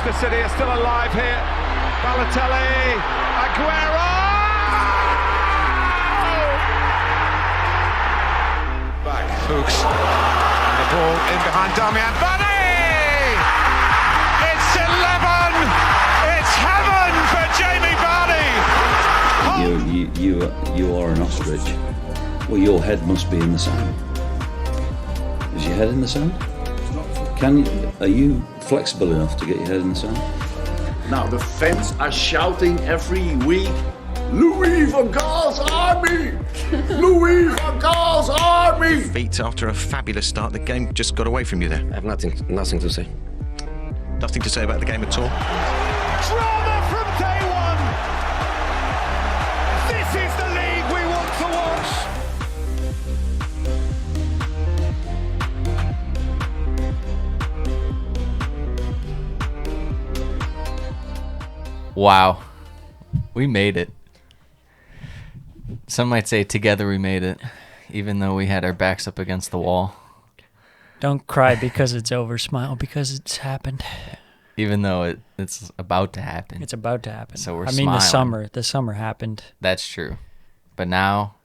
Manchester City are still alive here. Balotelli, Aguero! Back, Fuchs. The ball in behind Damian Vardy! It's 11! It's heaven for Jamie Vardy! You are an ostrich. Well, your head must be in the sand. Is your head in the sand? Are you flexible enough to get your head in the sand? Now the fans are shouting every week, Louis van Gaal's army! Louis van Gaal's army! Feet after a fabulous start, the game just got away from you there. I have nothing to say. Nothing to say about the game at all. Drama from day one! This is the league we want to watch! Wow. We made it. Some might say together we made it, even though we had our backs up against the wall. Don't cry because it's over. Smile because it's happened. Even though it's about to happen. It's about to happen. So we're smiling. smiling. The summer happened. That's true. But now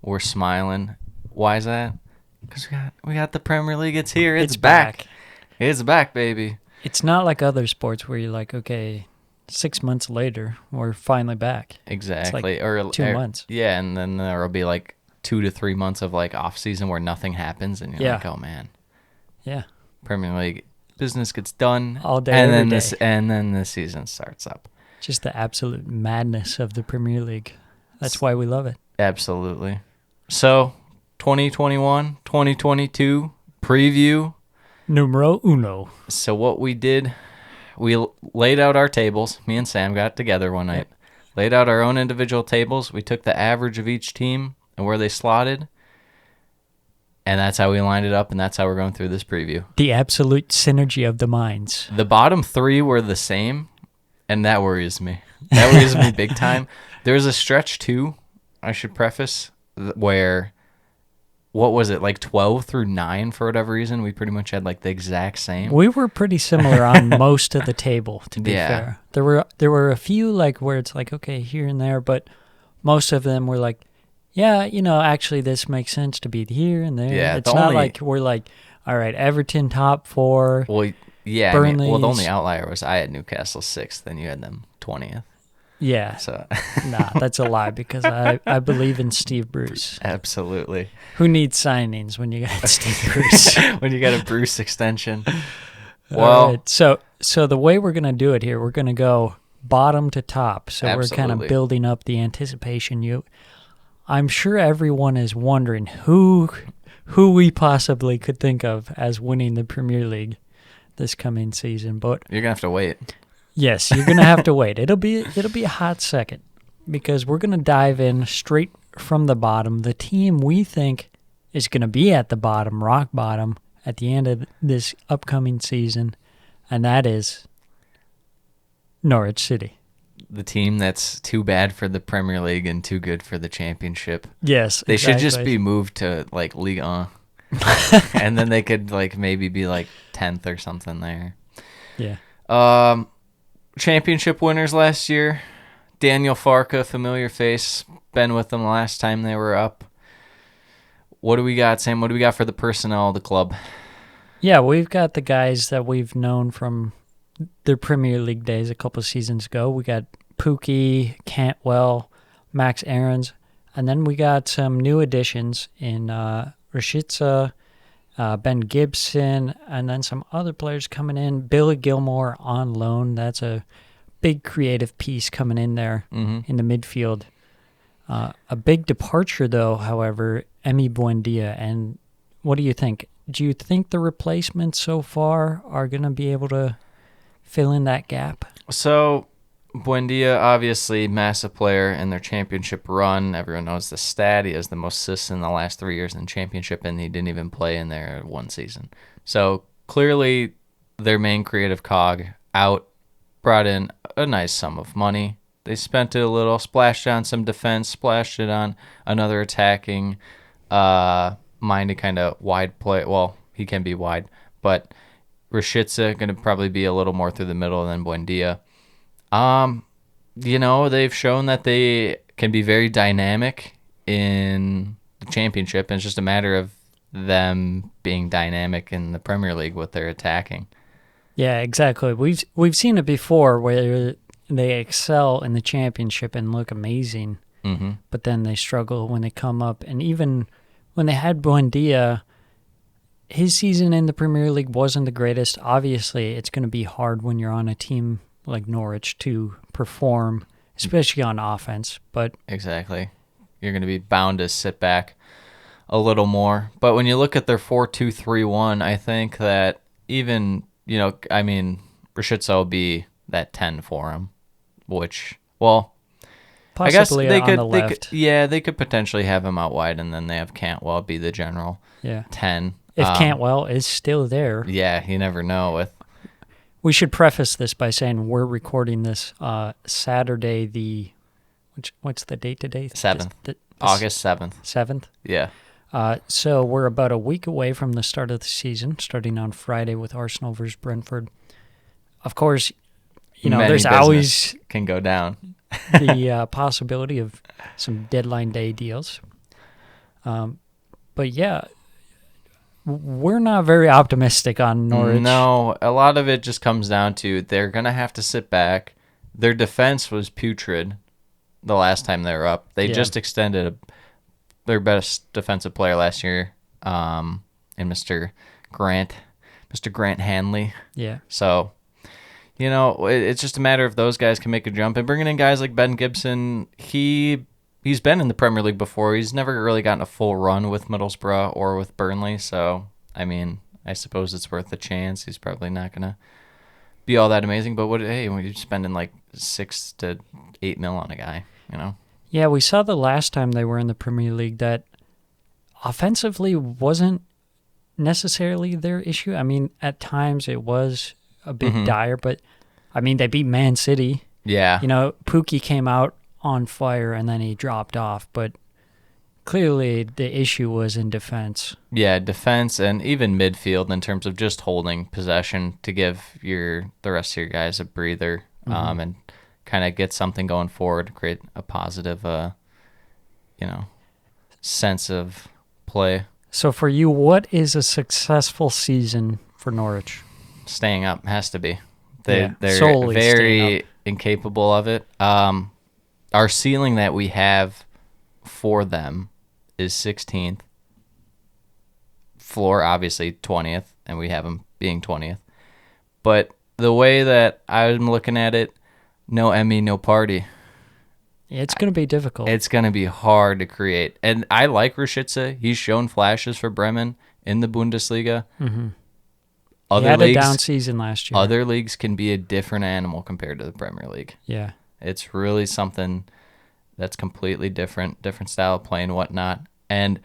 we're smiling. Why is that? Because we got the Premier League. It's here. It's back. It's back, baby. It's not like other sports where you're like, okay, 6 months later, we're finally back. Exactly. It's like 2 months. Yeah, and then there will be like 2 to 3 months of like off season where nothing happens, and you're like, oh man. Yeah. Premier League business gets done all day, and every then day. And then the season starts up. Just the absolute madness of the Premier League. That's why we love it. Absolutely. So, 2021, 2022 preview. Numero uno. So what we did, we laid out our tables. Me and Sam got together one night. Yep. Laid out our own individual tables. We took the average of each team and where they slotted. And that's how we lined it up, and that's how we're going through this preview. The absolute synergy of the minds. The bottom 3 were the same, and that worries me. That worries me big time. There was a stretch, too, I should preface, where, what was it, like 12 through 9 for whatever reason? We pretty much had like the exact same. We were pretty similar on most of the table, to be fair. There were a few like where it's like, okay, here and there, but most of them were like, yeah, actually this makes sense to be here and there. Yeah, it's not like we're like, all right, Everton top 4. Well, yeah. Burnley's. The only outlier was I had Newcastle 6th, and you had them 20th. Yeah. So nah, that's a lie because I believe in Steve Bruce. Absolutely. Who needs signings when you got Steve Bruce? When you got a Bruce extension. Well, right. So the way we're going to do it here, we're going to go bottom to top. So absolutely. We're kind of building up the anticipation. I'm sure everyone is wondering who we possibly could think of as winning the Premier League this coming season, but you're gonna have to wait. Yes, you're gonna have to wait. It'll be a hot second because we're gonna dive in straight from the bottom. The team we think is gonna be at the bottom, rock bottom, at the end of this upcoming season, and that is Norwich City. The team that's too bad for the Premier League and too good for the Championship. Yes, they should just be moved to like Ligue 1, and then they could like maybe be like 10th or something there. Yeah. Championship winners last year, Daniel Farke, familiar face, been with them last time they were up. What do we got, Sam? What do we got for the personnel of the club? Yeah, we've got the guys that we've known from their Premier League days a couple of seasons ago. We got Pukki, Cantwell, Max Aarons, and then we got some new additions in Rashica, Ben Gibson, and then some other players coming in. Billy Gilmore on loan. That's a big creative piece coming in there in the midfield. A big departure, though, however, Emi Buendia. And what do you think? Do you think the replacements so far are going to be able to fill in that gap? So, Buendia, obviously, massive player in their championship run. Everyone knows the stat. He has the most assists in the last 3 years in championship, and he didn't even play in there one season. So, clearly, their main creative cog out, brought in a nice sum of money. They spent it a little, splashed on some defense, splashed it on another attacking, minded kind of wide play. Well, he can be wide, but Rashica going to probably be a little more through the middle than Buendia. They've shown that they can be very dynamic in the championship, and it's just a matter of them being dynamic in the Premier League with their attacking. Yeah, exactly. We've seen it before where they excel in the championship and look amazing, but then they struggle when they come up. And even when they had Buendia, his season in the Premier League wasn't the greatest. Obviously, it's going to be hard when you're on a team like Norwich to perform, especially on offense. But exactly, you're going to be bound to sit back a little more. But when you look at their 4-2-3-1, I think that even Rashica will be that 10 for him, which possibly I guess on the left. they could potentially have him out wide, and then they have Cantwell be the general 10. If Cantwell is still there. Yeah, you never know. We should preface this by saying we're recording this Saturday, what's the date today? 7th. August 7th. 7th? Yeah. So we're about a week away from the start of the season, starting on Friday with Arsenal versus Brentford. Of course, Many there's always can go down. the possibility of some deadline day deals. But yeah, we're not very optimistic on Norwich. No, a lot of it just comes down to they're going to have to sit back. Their defense was putrid the last time they were up. They just extended their best defensive player last year, in Mr. Grant Hanley. Yeah. So, it's just a matter of those guys can make a jump. And bringing in guys like Ben Gibson, he's been in the Premier League before. He's never really gotten a full run with Middlesbrough or with Burnley. So, I suppose it's worth a chance. He's probably not going to be all that amazing. But when you're spending like 6 to 8 mil on a guy, Yeah, we saw the last time they were in the Premier League that offensively wasn't necessarily their issue. At times it was a bit dire, but they beat Man City. Yeah. Pukki came out on fire and then he dropped off, but clearly the issue was in defense. Yeah, defense and even midfield in terms of just holding possession to give the rest of your guys a breather, and kind of get something going forward, create a positive, sense of play. So for you, what is a successful season for Norwich? Staying up has to be. They're solely very incapable of it. Our ceiling that we have for them is 16th. Floor, obviously, 20th, and we have them being 20th. But the way that I'm looking at it, no Emmy, no party. It's going to be difficult. It's going to be hard to create. And I like Rashica. He's shown flashes for Bremen in the Bundesliga. Mm-hmm. He had a down season last year. Other leagues can be a different animal compared to the Premier League. Yeah. It's really something that's completely different style of play and whatnot. And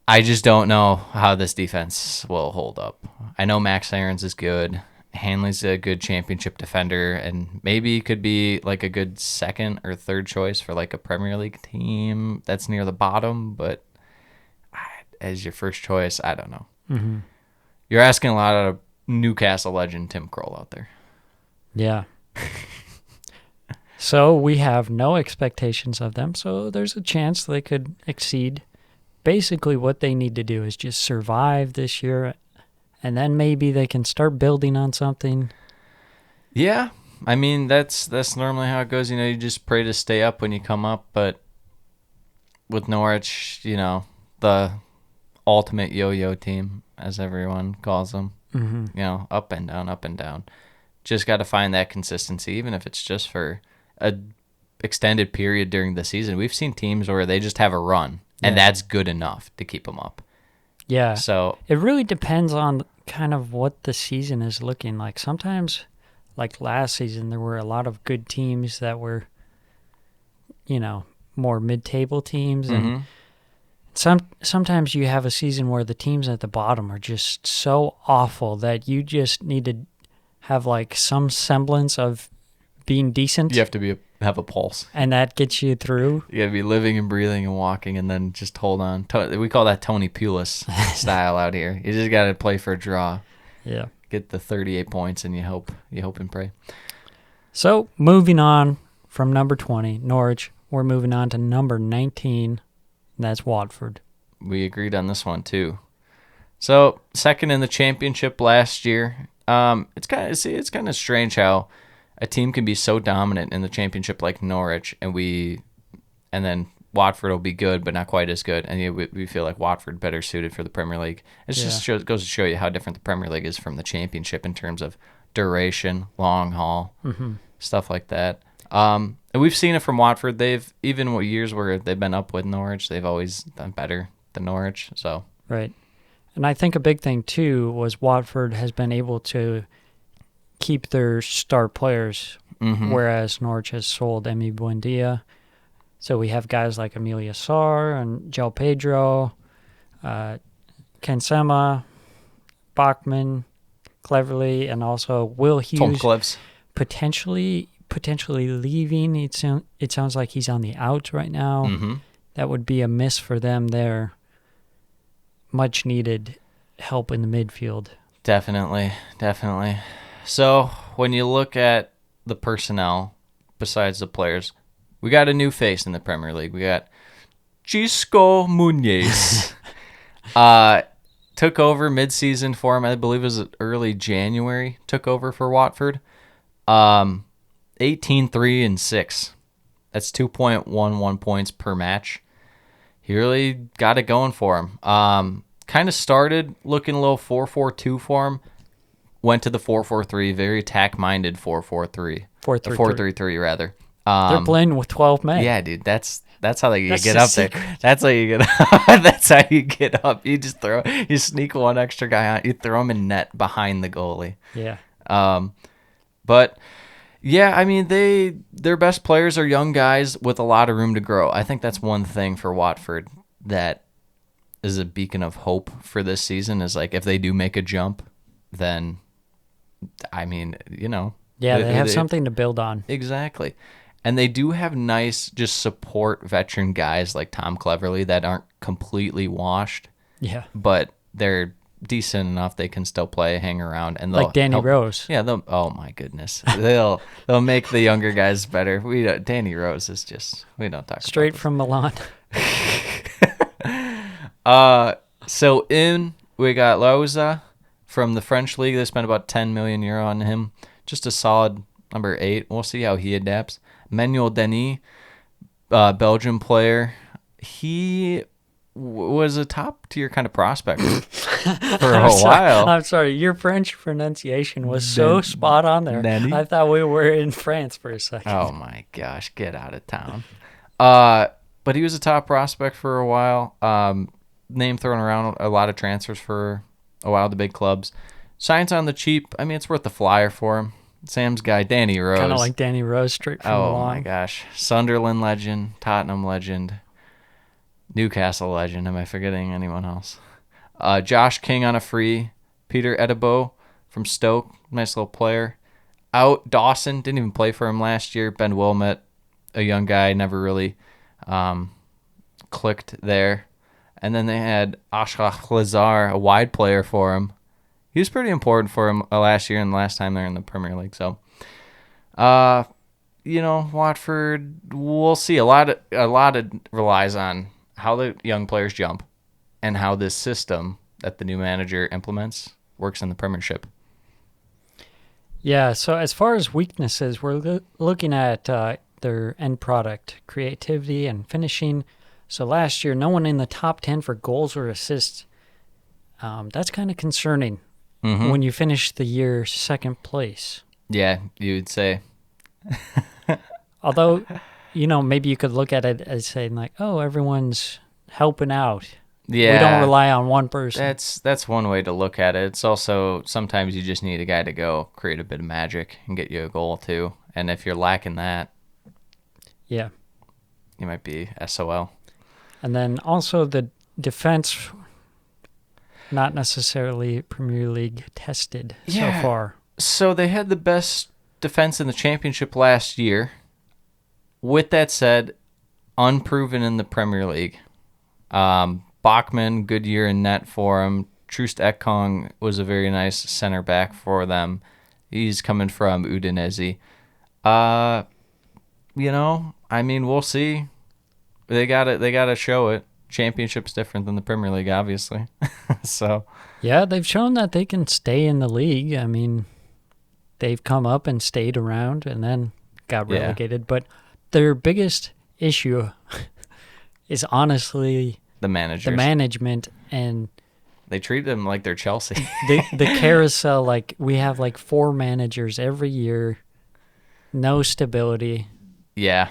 I just don't know how this defense will hold up. I know Max Aarons is good. Hanley's a good championship defender, and maybe he could be like a good second or third choice for like a Premier League team that's near the bottom. But as your first choice, I don't know. Mm-hmm. You're asking a lot out of Newcastle legend Tim Krul out there. Yeah. So we have no expectations of them, so there's a chance they could exceed. Basically what they need to do is just survive this year, and then maybe they can start building on something. Yeah. That's normally how it goes. You just pray to stay up when you come up, but with Norwich, the ultimate yo-yo team, as everyone calls them. Mm-hmm. Up and down, up and down. Just got to find that consistency, even if it's just for a extended period during the season. We've seen teams where they just have a run, and that's good enough to keep them up. Yeah. So it really depends on kind of what the season is looking like. Sometimes, like last season, there were a lot of good teams that were, more mid-table teams, and sometimes you have a season where the teams at the bottom are just so awful that you just need to have like some semblance of being decent. you have to have a pulse. And that gets you through. You got to be living and breathing and walking, and then just hold on. We call that Tony Pulis style out here. You just got to play for a draw. Yeah. get the 38 points, and you hope and pray. So moving on from number 20, Norwich, we're moving on to number 19, and that's Watford. We agreed on this one too. So second in the championship last year. It's kind of strange how a team can be so dominant in the championship like Norwich, and then Watford will be good, but not quite as good, and we feel like Watford better suited for the Premier League. It just goes to show you how different the Premier League is from the championship in terms of duration, long haul, stuff like that. And we've seen it from Watford. They've even years where they've been up with Norwich, they've always done better than Norwich. So right. And I think a big thing, too, was Watford has been able to keep their star players, whereas Norwich has sold Emi Buendia. So we have guys like Amelia Sarr and João Pedro, Kensema, Bachmann, Cleverly, and also Will Hughes potentially leaving. It sounds like he's on the out right now. That would be a miss for them there. Much needed help in the midfield. Definitely. So when you look at the personnel, besides the players, we got a new face in the Premier League. We got Gisco Muniz. Took over mid-season for him. I believe it was early January. Took over for Watford. 18-3-6. That's 2.11 points per match. He really got it going for him. Kind of started looking a little 4-4-2 for him. Went to the 4-4-3, very attack-minded 4-4-3. 4-3-3 rather. They're playing with 12 men. Yeah, dude, that's how you get up there. That's how you get up. That's how you get up. You just sneak one extra guy on. You throw him in net behind the goalie. Yeah. But yeah, I mean their best players are young guys with a lot of room to grow. I think that's one thing for Watford that is a beacon of hope for this season. Is like if they do make a jump, then I mean yeah, they have something to build on. Exactly. And they do have nice, just support veteran guys like Tom Cleverly that aren't completely washed. Yeah. But they're decent enough they can still play, hang around, and like Danny Rose. Yeah, oh my goodness. They'll make the younger guys better. Danny Rose is just we don't talk straight about from Milan. So we got Lauza from the French league. They spent about 10 million euro on him. Just a solid number 8. We'll see how he adapts. Manuel Denis, Belgian player. He was a top-tier kind of prospect for a while. I'm sorry. Your French pronunciation was so spot on there. Denis? I thought we were in France for a second. Oh, my gosh. Get out of town. But he was a top prospect for a while. Name thrown around, a lot of transfers for a while, the big clubs. Signs on the cheap. I mean, it's worth the flyer for him. Sam's guy, Danny Rose. Kind of like Danny Rose, straight from Milan. Oh, my gosh. Sunderland legend, Tottenham legend, Newcastle legend. Am I forgetting anyone else? Josh King on a free. Peter Edebo from Stoke. Nice little player. Out, Dawson. Didn't even play for him last year. Ben Wilmot, a young guy, never really clicked there. And then they had Ashraf Lazar, a wide player for him. He was pretty important for him last year and the last time they're in the Premier League. So, Watford, we'll see. A lot of relies on how the young players jump and how this system that the new manager implements works in the Premiership. Yeah, so as far as weaknesses, we're looking at their end product, creativity and finishing. So last year, no one in the top 10 for goals or assists. That's kind of concerning. When you finish the year second place. Yeah, you would say. Although, maybe you could look at it as saying like, oh, everyone's helping out. Yeah. We don't rely on one person. That's one way to look at it. It's also sometimes you just need a guy to go create a bit of magic and get you a goal too. And if you're lacking that, yeah, you might be SOL. And then also the defense, not necessarily Premier League tested so far. So they had the best defense in the championship last year. With that said, unproven in the Premier League. Bachmann, good year in net for him. Troost Ekong was a very nice center back for them. He's coming from Udinese. We'll see. They gotta show it. Championship's different than the Premier League, obviously. So Yeah, they've shown that they can stay in the league. I mean, they've come up and stayed around and then got relegated. But their biggest issue is honestly the managers. The management, and they treat them like they're Chelsea. the carousel. Like, we have like 4 managers every year, no stability. Yeah.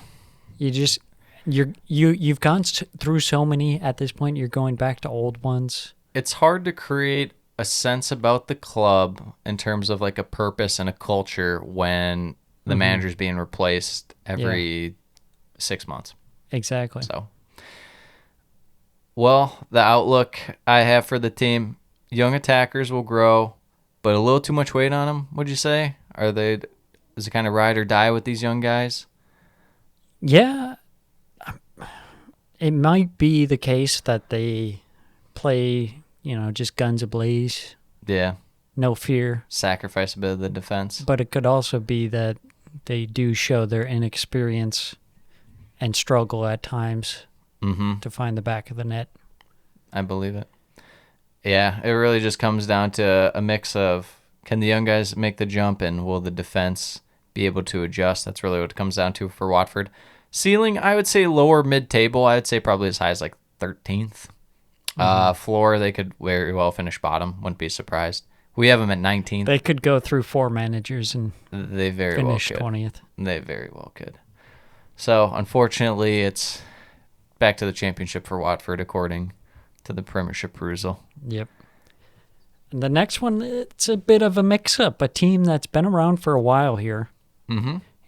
You've gone through so many at this point. You're going back to old ones. It's hard to create a sense about the club in terms of like a purpose and a culture when the manager's being replaced every 6 months. Exactly. So, well, the outlook I have for the team, young attackers will grow, but a little too much weight on them, would you say? Is it kind of ride or die with these young guys? Yeah. It might be the case that they play, just guns ablaze. Yeah. No fear. Sacrifice a bit of the defense. But it could also be that they do show their inexperience and struggle at times to find the back of the net. I believe it. Yeah, it really just comes down to a mix of, can the young guys make the jump, and will the defense be able to adjust? That's really what it comes down to for Watford. Ceiling, I would say lower mid-table. I would say probably as high as like 13th. Floor, they could very well finish bottom. Wouldn't be surprised. We have them at 19th. They could go through 4 managers and they very finish well could. 20th. They very well could. So, unfortunately, it's back to the championship for Watford, according to the Premiership Perusal. Yep. And the next one, it's a bit of a mix-up. A team that's been around for a while here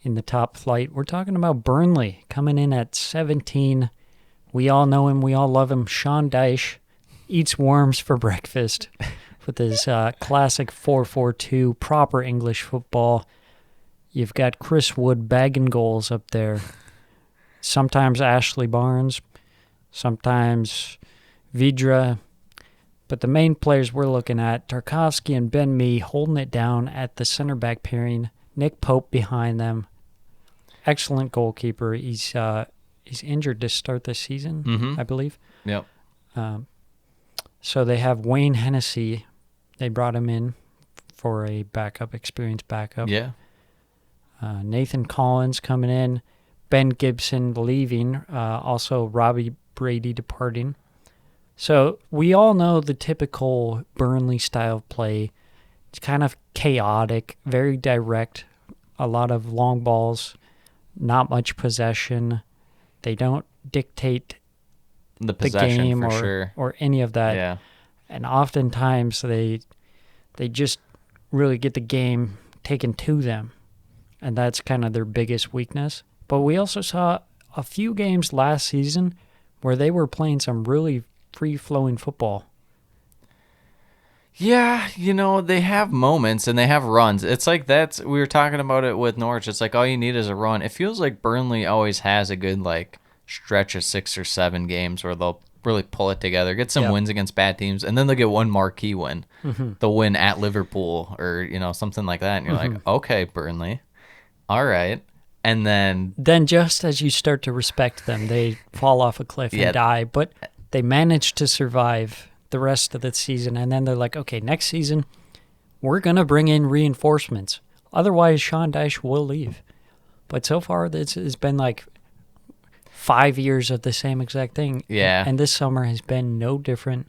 in the top flight. We're talking about Burnley coming in at 17. We all know him. We all love him. Sean Dyche eats worms for breakfast with his classic 4-4-2, proper English football. You've got Chris Wood bagging goals up there. Sometimes Ashley Barnes, sometimes Vidra. But the main players we're looking at, Tarkovsky and Ben Mee holding it down at the center back pairing. Nick Pope behind them. Excellent goalkeeper. He's injured to start this season, I believe. Yep. So they have Wayne Hennessy. They brought him in for a experienced backup. Yeah. Nathan Collins coming in. Ben Gibson leaving. Also Robbie Brady departing. So we all know the typical Burnley style of play. It's kind of chaotic, very direct, a lot of long balls, not much possession. They don't dictate The the game for sure. or any of that. Yeah. And oftentimes they just really get the game taken to them. And that's kind of their biggest weakness. But we also saw a few games last season where they were playing some really free-flowing football. Yeah, they have moments and they have runs. It's like we were talking about it with Norwich. It's like all you need is a run. It feels like Burnley always has a good stretch of 6 or 7 games where they'll really pull it together, get some wins against bad teams, and then they'll get one marquee win. They'll win at Liverpool or something like that, and you're like, okay, Burnley, all right. And then just as you start to respect them, they fall off a cliff and die. But they manage to survive the rest of the season, and then they're like, okay, next season we're gonna bring in reinforcements. Otherwise, Sean Dyche will leave. But so far, it's been like 5 years of the same exact thing. Yeah. And this summer has been no different.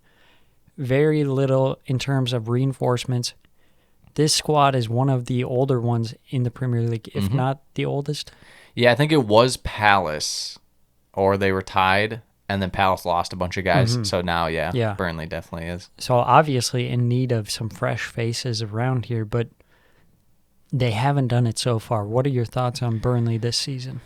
Very little in terms of reinforcements. This squad is one of the older ones in the Premier League, if not the oldest. Yeah, I think it was Palace, or they were tied, and then Palace lost a bunch of guys. So now, yeah, Burnley definitely is. So obviously in need of some fresh faces around here, but they haven't done it so far. What are your thoughts on Burnley this season?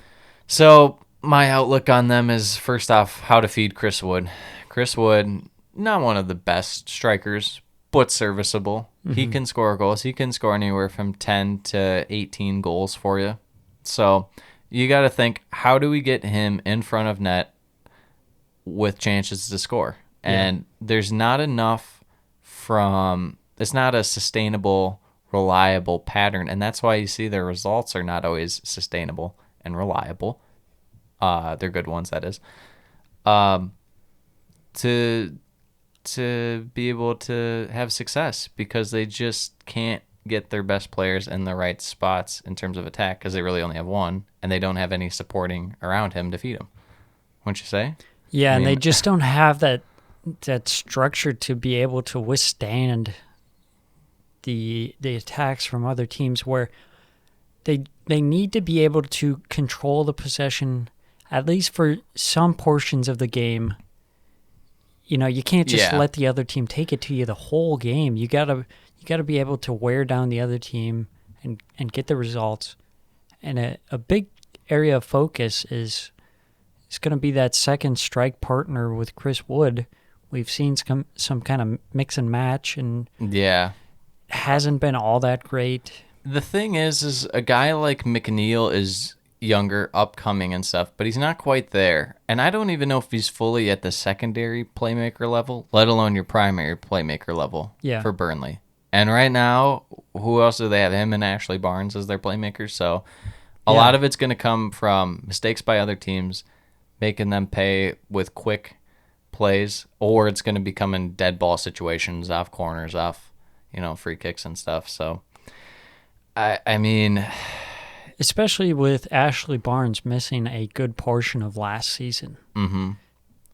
So my outlook on them is, first off, how to feed Chris Wood. Chris Wood, not one of the best strikers, but serviceable. He can score goals. He can score anywhere from 10 to 18 goals for you. So you got to think, how do we get him in front of net with chances to score? And there's not enough it's not a sustainable, reliable pattern, and that's why you see their results are not always sustainable and reliable. They're good ones, that is. To be able to have success, because they just can't get their best players in the right spots in terms of attack, because they really only have one, and they don't have any supporting around him to feed him. Wouldn't you say? Yeah, I and mean, they just don't have that structure to be able to withstand the attacks from other teams, where they need to be able to control the possession at least for some portions of the game. You know, you can't just let the other team take it to you the whole game. You gotta be able to wear down the other team and get the results. And a big area of focus is going to be that second strike partner with Chris Wood. We've seen some kind of mix and match, and hasn't been all that great. The thing is a guy like McNeil is younger, upcoming and stuff, but he's not quite there. And I don't even know if he's fully at the secondary playmaker level, let alone your primary playmaker level for Burnley. And right now, who else do they have? Him and Ashley Barnes as their playmakers. So a lot of it's going to come from mistakes by other teams, making them pay with quick plays, or it's going to be coming dead ball situations, off corners, off, free kicks and stuff. So, I mean, especially with Ashley Barnes missing a good portion of last season. Mm-hmm.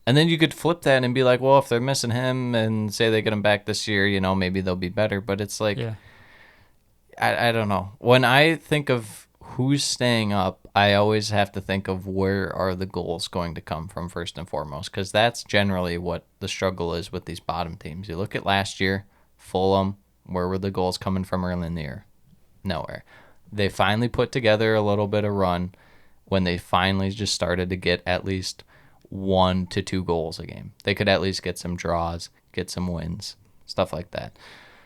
And then you could flip that and be like, well, if they're missing him and say they get him back this year, maybe they'll be better. But it's like, I don't know. When I think of who's staying up, I always have to think of where are the goals going to come from first and foremost, because that's generally what the struggle is with these bottom teams. You look at last year, Fulham, where were the goals coming from early in the year? Nowhere. They finally put together a little bit of run when they finally just started to get at least 1 to 2 goals a game. They could at least get some draws, get some wins, stuff like that.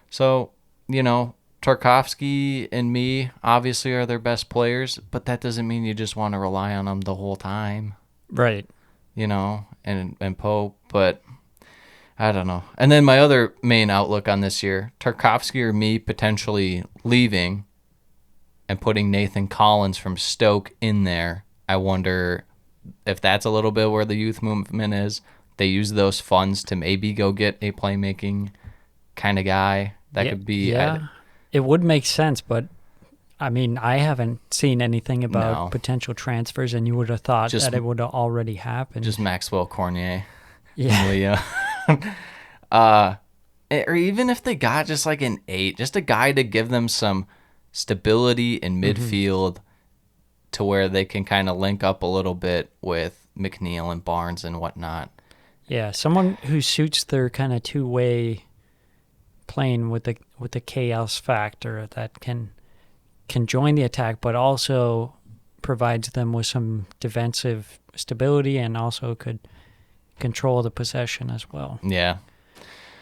So, Tarkovsky and me obviously are their best players, but that doesn't mean you just want to rely on them the whole time. Right. And Pope, but I don't know. And then my other main outlook on this year, Tarkovsky or me potentially leaving and putting Nathan Collins from Stoke in there. I wonder if that's a little bit where the youth movement is. They use those funds to maybe go get a playmaking kind of guy. That could be... Yeah, it would make sense, but I mean, I haven't seen anything about potential transfers, and you would have thought that it would have already happened. Just Maxwell Cornier. Yeah. Or even if they got just like an 8, just a guy to give them some stability in midfield to where they can kind of link up a little bit with McNeil and Barnes and whatnot. Yeah, someone who suits their kind of two-way playing with the chaos factor that can join the attack, but also provides them with some defensive stability and also could control the possession as well. Yeah.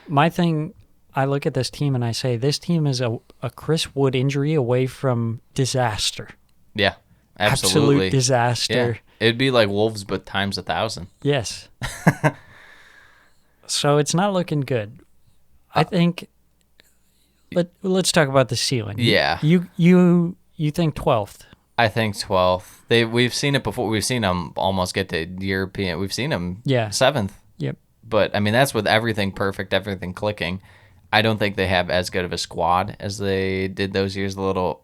My thing, I look at this team and I say, this team is a Chris Wood injury away from disaster. Yeah, absolutely. Absolute disaster. Yeah. It'd be like Wolves, but times 1,000. Yes. So it's not looking good. I think, let's talk about the ceiling. Yeah. You think 12th? I think 12th. We've seen it before. We've seen them almost get to European. We've seen them 7th. Yep. But, I mean, that's with everything perfect, everything clicking. I don't think they have as good of a squad as they did those years. A little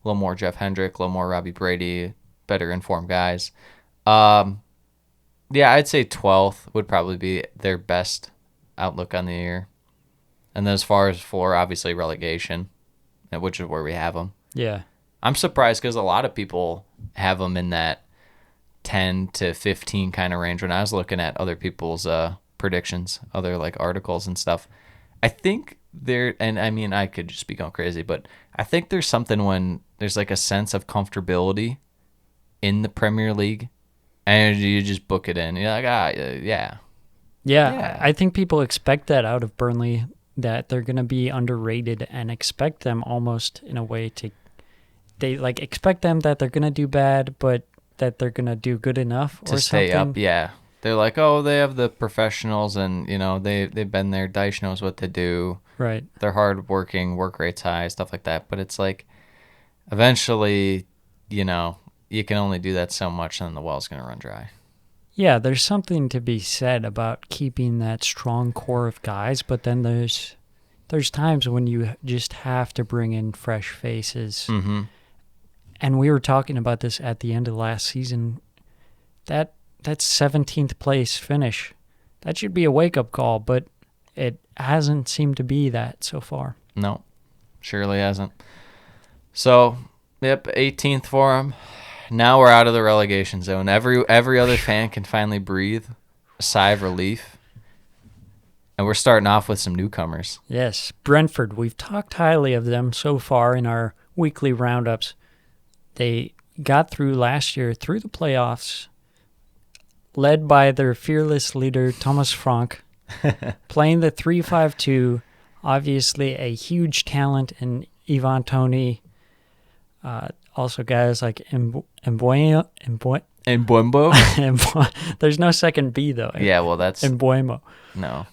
more Jeff Hendrick, a little more Robbie Brady, better informed guys. Yeah, I'd say 12th would probably be their best outlook on the year. And then as far as for, obviously, relegation, which is where we have them. Yeah. I'm surprised because a lot of people have them in that 10 to 15 kind of range. When I was looking at other people's predictions, other like articles and stuff, I think and I mean, I could just be going crazy, but I think there's something when there's like a sense of comfortability in the Premier League and you just book it in. You're like, yeah. Yeah, I think people expect that out of Burnley, that they're going to be underrated and expect them almost in a way they expect them that they're going to do bad, but that they're going to do good enough to or stay something. up. Yeah. They're like, oh, they have the professionals, and they've been there. Deitch knows what to do. Right. They're hardworking, work rate's high, stuff like that. But it's like, eventually, you can only do that so much, and then the well's gonna run dry. Yeah, there's something to be said about keeping that strong core of guys, but then there's times when you just have to bring in fresh faces. Mm-hmm. And we were talking about this at the end of last season. That 17th place finish, that should be a wake-up call, but it hasn't seemed to be that so far. No, surely hasn't. So, yep, 18th for him. Now we're out of the relegation zone. Every other fan can finally breathe a sigh of relief. And we're starting off with some newcomers. Yes, Brentford. We've talked highly of them so far in our weekly roundups. They got through last year, through the playoffs, led by their fearless leader, Thomas Frank, playing the 3-5-2. Obviously, a huge talent in Ivan Toney. Also, guys like Mbembo? There's no second B, though. Yeah, well, that's... Mbembo. No.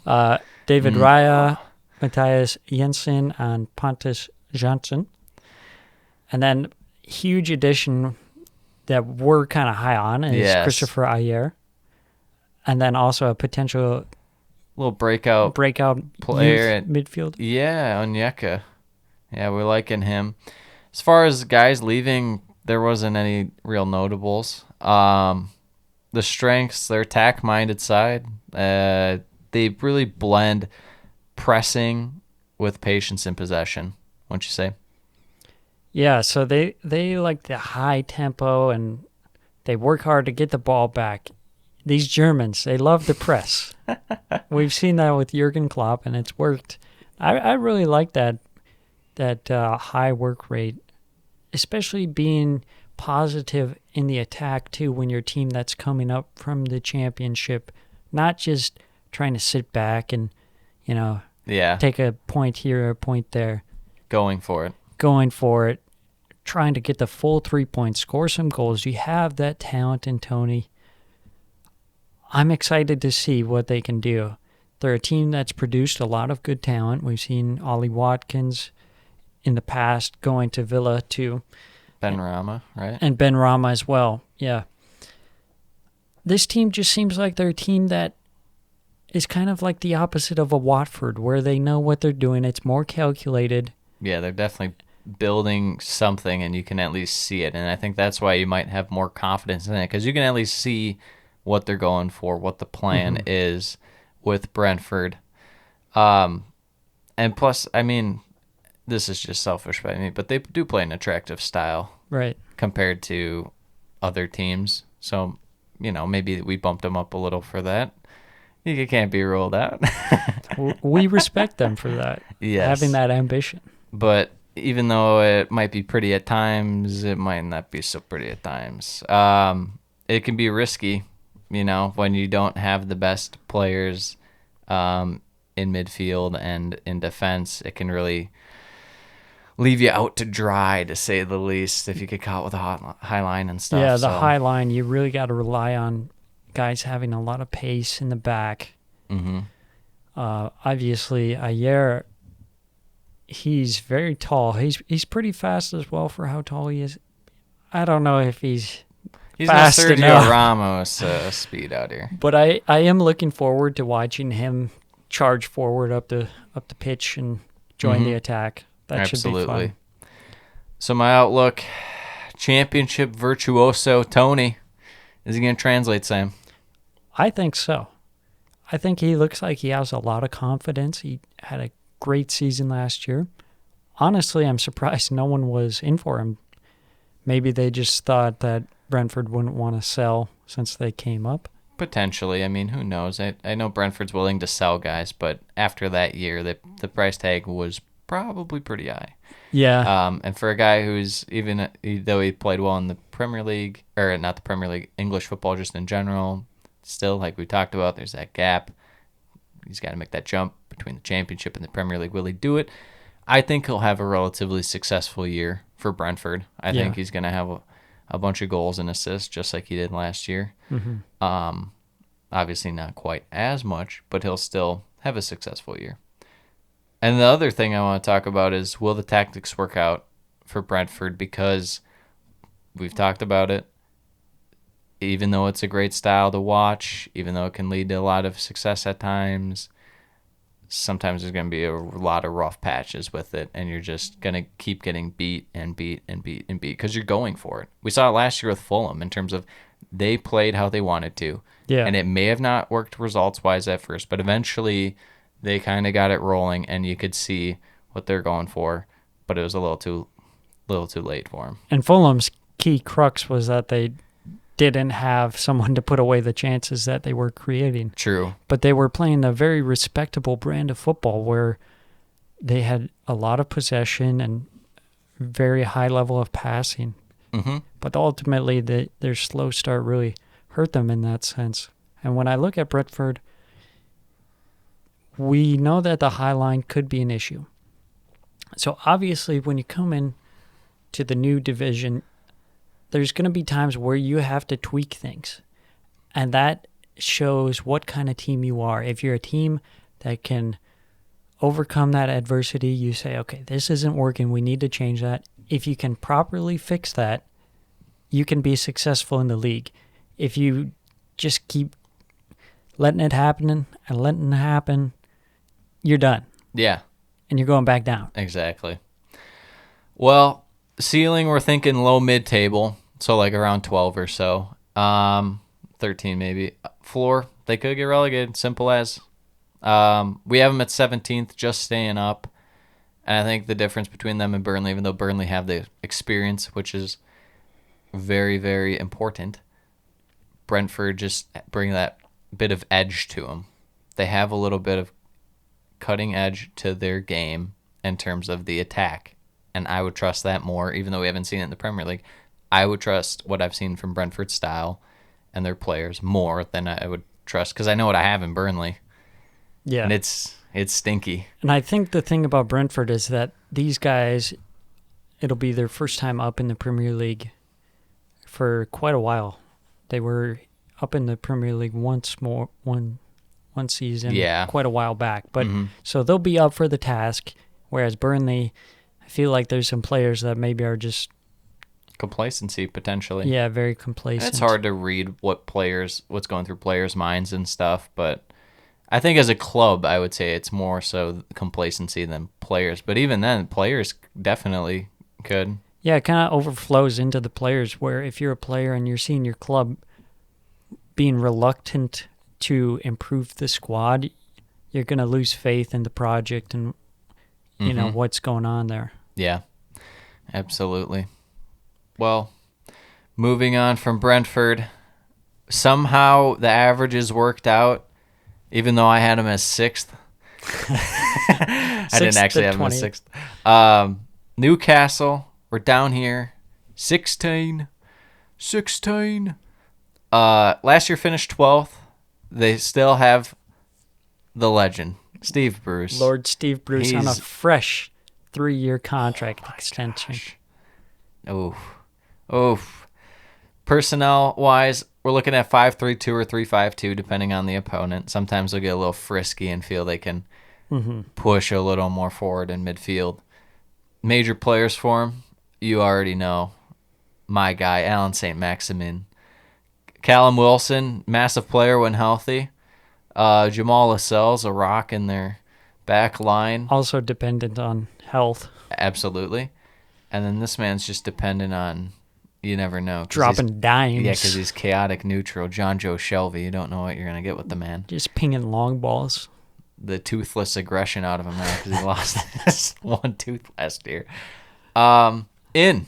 David Raya, Matthias Jensen, and Pontus Jansson. And then, huge addition that we're kind of high on is Christopher Ayer. And then also a potential little breakout player at midfield. Yeah, Onyeka. Yeah, we're liking him. As far as guys leaving, there wasn't any real notables. The strengths, their attack-minded side, they really blend pressing with patience and possession, wouldn't you say? Yeah, so they like the high tempo, and they work hard to get the ball back. These Germans, they love the press. We've seen that with Jurgen Klopp, and it's worked. I really like that high work rate, especially being positive in the attack, too, when your team that's coming up from the championship, not just trying to sit back and, take a point here, a point there. Going for it, trying to get the full 3 points, score some goals. You have that talent in Toney. I'm excited to see what they can do. They're a team that's produced a lot of good talent. We've seen Ollie Watkins in the past going to Villa too. Ben Rama, right? And Ben Rama as well, yeah. This team just seems like they're a team that is kind of like the opposite of a Watford, where they know what they're doing. It's more calculated. Yeah, they're definitely building something, and you can at least see it. And I think that's why you might have more confidence in it, because you can at least see what they're going for, what the plan is with Brentford. And plus, I mean, this is just selfish by me, but they do play an attractive style, right, compared to other teams. So, maybe we bumped them up a little for that. It can't be ruled out. We respect them for that, having that ambition. But even though it might be pretty at times, it might not be so pretty at times. It can be risky, when you don't have the best players in midfield and in defense. It can really leave you out to dry, to say the least, if you get caught with a high line and stuff. Yeah, the high line, you really got to rely on guys having a lot of pace in the back. Mm-hmm. Obviously, Ayer, he's very tall. He's pretty fast as well for how tall he is. I don't know if he's fast Sergio enough. Ramos speed out here. But I am looking forward to watching him charge forward up the pitch and join the attack. That Absolutely. should be fun. So my outlook, championship virtuoso Toney. Is he going to translate, Sam? I think so. I think he looks like he has a lot of confidence. He had a great season last year. Honestly, I'm surprised no one was in for him. Maybe they just thought that Brentford wouldn't want to sell since they came up. Potentially. I mean, who knows? I know Brentford's willing to sell guys, but after that year, the price tag was probably pretty high. Yeah. And for a guy who's, even though he played well in the Premier League, or not the Premier League, English football just in general, still, like we talked about, there's that gap. He's got to make that jump between the Championship and the Premier League. Will he do it? I think he'll have a relatively successful year for Brentford. I think he's going to have a bunch of goals and assists, just like he did last year. Obviously not quite as much, but he'll still have a successful year. And the other thing I want to talk about is, will the tactics work out for Brentford? Because we've talked about it. Even though it's a great style to watch, even though it can lead to a lot of success at times, sometimes there's going to be a lot of rough patches with it, and you're just going to keep getting beat and beat and beat and beat because you're going for it. We saw it last year with Fulham in terms of they played how they wanted to. Yeah. And it may have not worked results-wise at first, but eventually they kind of got it rolling, and you could see what they're going for, but it was a little too late for them. And Fulham's key crux was that they didn't have someone to put away the chances that they were creating. True. But they were playing a very respectable brand of football where they had a lot of possession and very high level of passing. Mm-hmm. But ultimately, their slow start really hurt them in that sense. And when I look at Brentford, we know that the high line could be an issue. So obviously, when you come in to the new division, there's going to be times where you have to tweak things. And that shows what kind of team you are. If you're a team that can overcome that adversity, you say, okay, this isn't working, we need to change that. If you can properly fix that, you can be successful in the league. If you just keep letting it happen and letting it happen, you're done. Yeah. And you're going back down. Exactly. Well, ceiling, we're thinking low mid-table, so like around 12 or so. 13 maybe. Floor, they could get relegated, simple as. We have them at 17th, just staying up. And I think the difference between them and Burnley, even though Burnley have the experience, which is very, very important, Brentford just bring that bit of edge to them. They have a little bit of cutting edge to their game in terms of the attack. And I would trust that more, even though we haven't seen it in the Premier League. I would trust what I've seen from Brentford's style and their players more than I would trust, because I know what I have in Burnley. Yeah. And it's stinky. And I think the thing about Brentford is that these guys, it'll be their first time up in the Premier League for quite a while. They were up in the Premier League one season, quite a while back. But so they'll be up for the task, whereas Burnley, I feel like there's some players that maybe are just complacency potentially. Yeah, very complacent. It's hard to read what's going through players' minds and stuff, but I think as a club, I would say it's more so complacency than players. But even then, players definitely could. Yeah, it kind of overflows into the players, where if you're a player and you're seeing your club being reluctant to improve the squad, you're going to lose faith in the project and you know what's going on there. Yeah, absolutely. Well, moving on from Brentford, somehow the averages worked out, even though I had them as 6th. I didn't actually have them as 6th. Newcastle, we're down here, 16. Last year finished 12th. They still have the legend, Steve Bruce. Lord Steve Bruce on a fresh 3-year contract extension. Oof. Personnel-wise, we're looking at 5-3-2 or 3-5-2, depending on the opponent. Sometimes they'll get a little frisky and feel they can push a little more forward in midfield. Major players for him, you already know. My guy, Alan St. Maximin. Callum Wilson, massive player when healthy. Jamal Lascelles, a rock in their back line. Also dependent on health. Absolutely. And then this man's just dependent on, you never know. Dropping dimes. Yeah, because he's chaotic neutral. John Joe Shelby. You don't know what you're going to get with the man. Just pinging long balls. The toothless aggression out of him now because he lost his one tooth last year. In.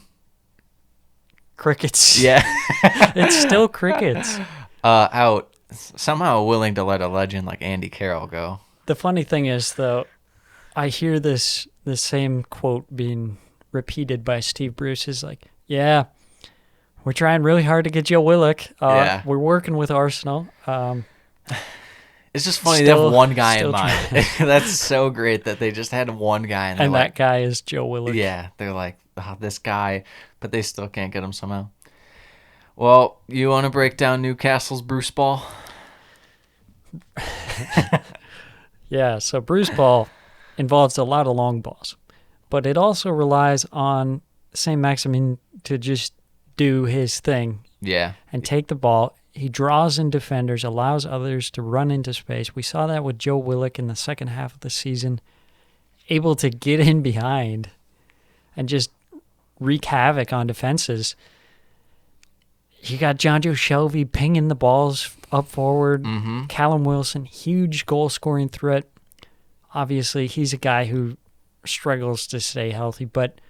Crickets. Yeah. It's still crickets. Out. Somehow willing to let a legend like Andy Carroll go. The funny thing is, though, I hear the same quote being repeated by Steve Bruce is like, yeah, we're trying really hard to get Joe Willock. We're working with Arsenal. It's just funny they have one guy in mind. That's so great that they just had one guy. And that guy is Joe Willock. Yeah, they're like, this guy, but they still can't get him somehow. Well, you want to break down Newcastle's BRUCEBALL? Yeah, so Bruce Ball involves a lot of long balls, but it also relies on St. Maximin to just do his thing Yeah. and take the ball. He draws in defenders, allows others to run into space. We saw that with Joe Willock in the second half of the season, able to get in behind and just wreak havoc on defenses. You got Jonjo Shelby pinging the balls up forward. Mm-hmm. Callum Wilson, huge goal-scoring threat. Obviously, he's a guy who struggles to stay healthy, but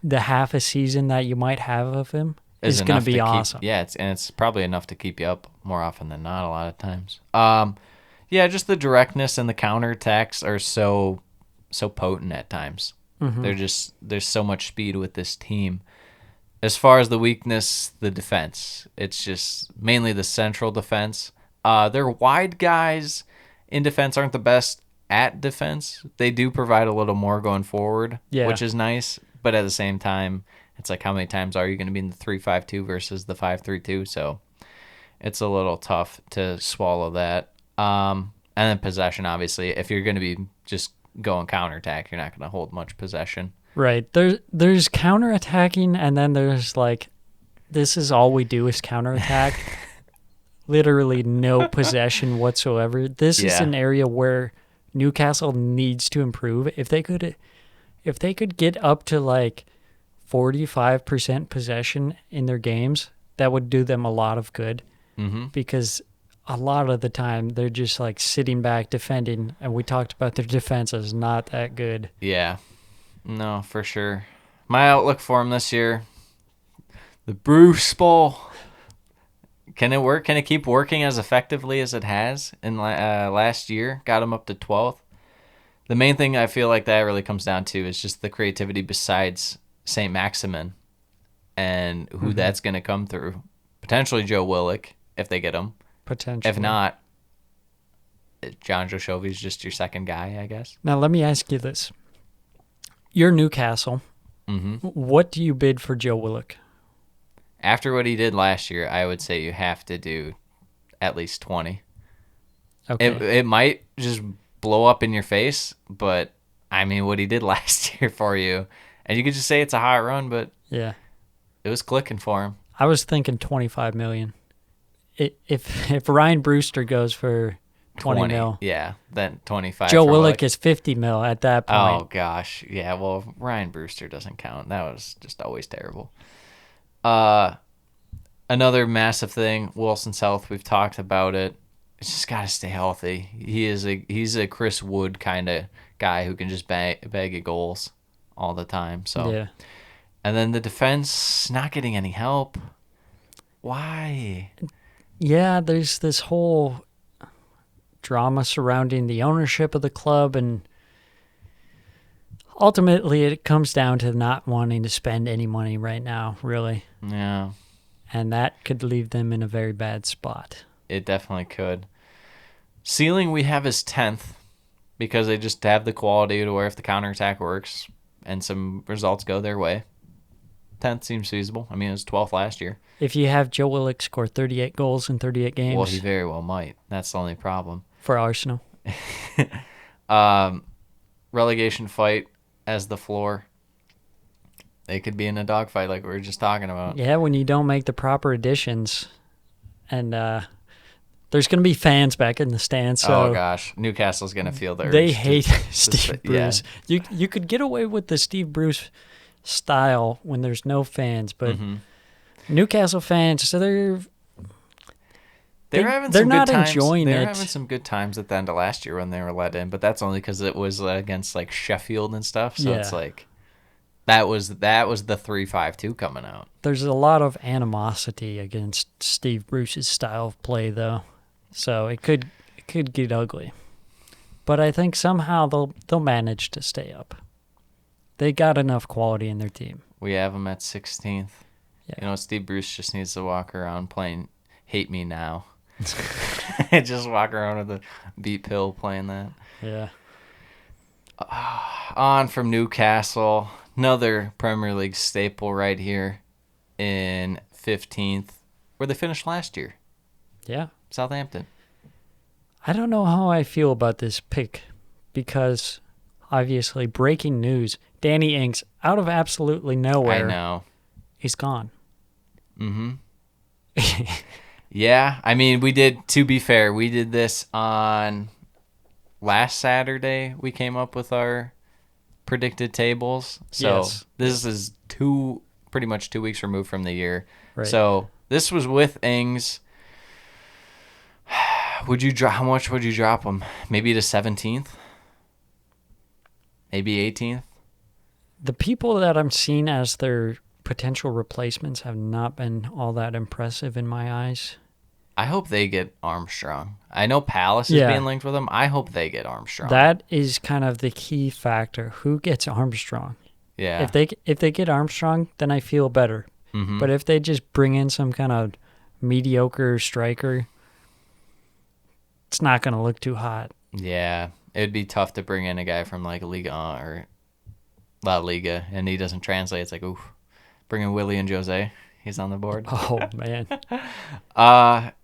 the half a season that you might have of him is going to be awesome. It's probably enough to keep you up more often than not a lot of times. Yeah, just the directness and the counterattacks are so potent at times. Mm-hmm. There's so much speed with this team. As far as the weakness, the defense. It's just mainly the central defense. Their wide guys in defense aren't the best at defense. They do provide a little more going forward, which is nice. But at the same time, it's like how many times are you going to be in the 3-5-2 versus the 5-3-2? So it's a little tough to swallow that. And then possession, obviously. If you're going to be just going counterattack, you're not going to hold much possession. Right. There's counterattacking, and then there's like, this is all we do is counterattack. Literally no possession whatsoever. This is an area where Newcastle needs to improve. If they could get up to like 45% possession in their games, that would do them a lot of good. Mm-hmm. Because a lot of the time they're just like sitting back defending, and we talked about their defense is not that good. Yeah. No, for sure. My outlook for him this year, the BRUCEBALL. Can it work? Can it keep working as effectively as it has in last year? Got him up to 12th. The main thing I feel like that really comes down to is just the creativity besides St. Maximin and who that's going to come through. Potentially Joe Willock, if they get him. Potentially. If not, Jonjo Shelby's just your second guy, I guess. Now, let me ask you this. You're Newcastle. Mm-hmm. What do you bid for Joe Willock? After what he did last year, I would say you have to do at least 20. Okay. It might just blow up in your face, but I mean, what he did last year for you, and you could just say it's a hot run, but yeah, it was clicking for him. I was thinking 25 million. If Ryan Brewster goes for 20 mil. Yeah, then 25. Joe Willock is 50 mil at that point. Oh, gosh. Yeah, well, Ryan Brewster doesn't count. That was just always terrible. Another massive thing, Wilson's health. We've talked about it. It's just got to stay healthy. He's a Chris Wood kind of guy who can just bag you goals all the time. So yeah. And then the defense not getting any help. Why? Yeah, there's this whole drama surrounding the ownership of the club, and ultimately it comes down to not wanting to spend any money right now, really. Yeah. And that could leave them in a very bad spot. It definitely could. Ceiling we have is 10th because they just have the quality to where if the counterattack works and some results go their way, 10th seems feasible. I mean, it was 12th last year. If you have Joe Willock score 38 goals in 38 games. Well, he very well might. That's the only problem. For Arsenal. Relegation fight as the floor. They could be in a dogfight like we were just talking about. Yeah, when you don't make the proper additions. And there's going to be fans back in the stands. So oh, gosh. Newcastle's going to feel the urge. They hate Steve Bruce. Yeah. You could get away with the Steve Bruce style when there's no fans, but Newcastle fans, so they're having some not good times. Enjoying they're it. having some good times at the end of last year when they were let in, but that's only because it was against like Sheffield and stuff. So it's like that was the 3-5-2 coming out. There's a lot of animosity against Steve Bruce's style of play, though, so it could get ugly. But I think somehow they'll manage to stay up. They got enough quality in their team. We have them at 16th. Yeah. You know, Steve Bruce just needs to walk around playing "Hate Me Now." Just walk around with a beat pill playing that. Yeah. On from Newcastle, another Premier League staple right here in 15th, where they finished last year. Yeah. Southampton. I don't know how I feel about this pick because obviously breaking news, Danny Ings out of absolutely nowhere. I know. He's gone. Yeah, I mean, to be fair, we did this on last Saturday. We came up with our predicted tables. So Yes. this is pretty much 2 weeks removed from the year. Right. So this was with Ings. How much would you drop him? Maybe to 17th? Maybe 18th? The people that I'm seeing as their potential replacements have not been all that impressive in my eyes. I hope they get Armstrong. I know Palace is being linked with him. I hope they get Armstrong. That is kind of the key factor. Who gets Armstrong? Yeah. If they get Armstrong, then I feel better. Mm-hmm. But if they just bring in some kind of mediocre striker, it's not going to look too hot. Yeah. It'd be tough to bring in a guy from like Liga or La Liga and he doesn't translate. It's like, oof. Bring in Willie and Jose. He's on the board. Oh, man.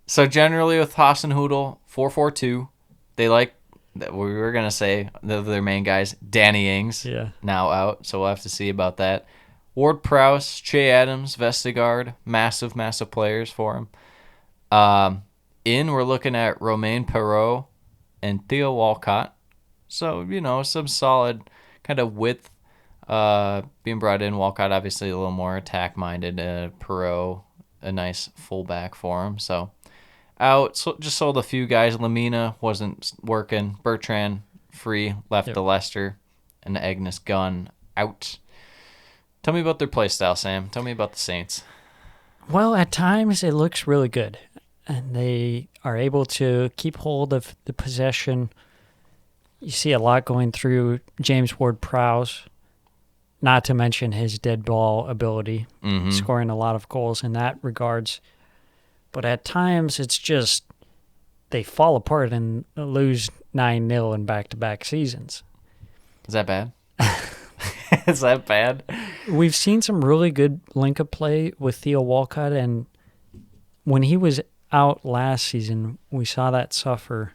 So generally with Hasenhüttl, 4-4-2, they like, we were going to say, their main guys, Danny Ings, now out, so we'll have to see about that. Ward-Prowse, Che Adams, Vestergaard, massive players for him. We're looking at Romain Perrault and Theo Walcott. So, some solid kind of width being brought in. Walcott, obviously, a little more attack-minded. Perrault, a nice fullback for him. So, out. So just sold a few guys. Lamina wasn't working. Bertrand, free, left to Leicester. And Agnes Gunn, out. Tell me about their play style, Sam. Tell me about the Saints. Well, at times it looks really good. And they are able to keep hold of the possession. You see a lot going through James Ward-Prowse, not to mention his dead ball ability, scoring a lot of goals in that regards. But at times it's just they fall apart and lose 9-0 in back-to-back seasons. Is that bad? Is that bad? We've seen some really good link-up play with Theo Walcott, and when he was out last season, we saw that suffer.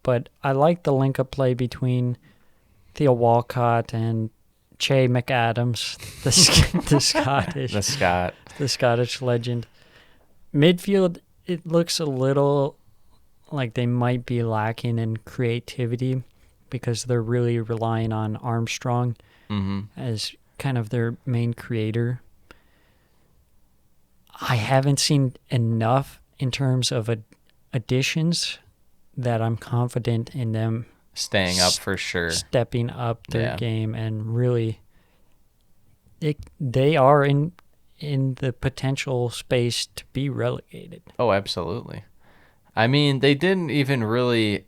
But I like the link-up play between Theo Walcott and Che McAdams, the Scottish legend. Midfield, it looks a little like they might be lacking in creativity because they're really relying on Armstrong as kind of their main creator. I haven't seen enough in terms of additions that I'm confident in them staying up for sure, stepping up their game, and really they are in the potential space to be relegated. Oh, absolutely. I mean, they didn't even really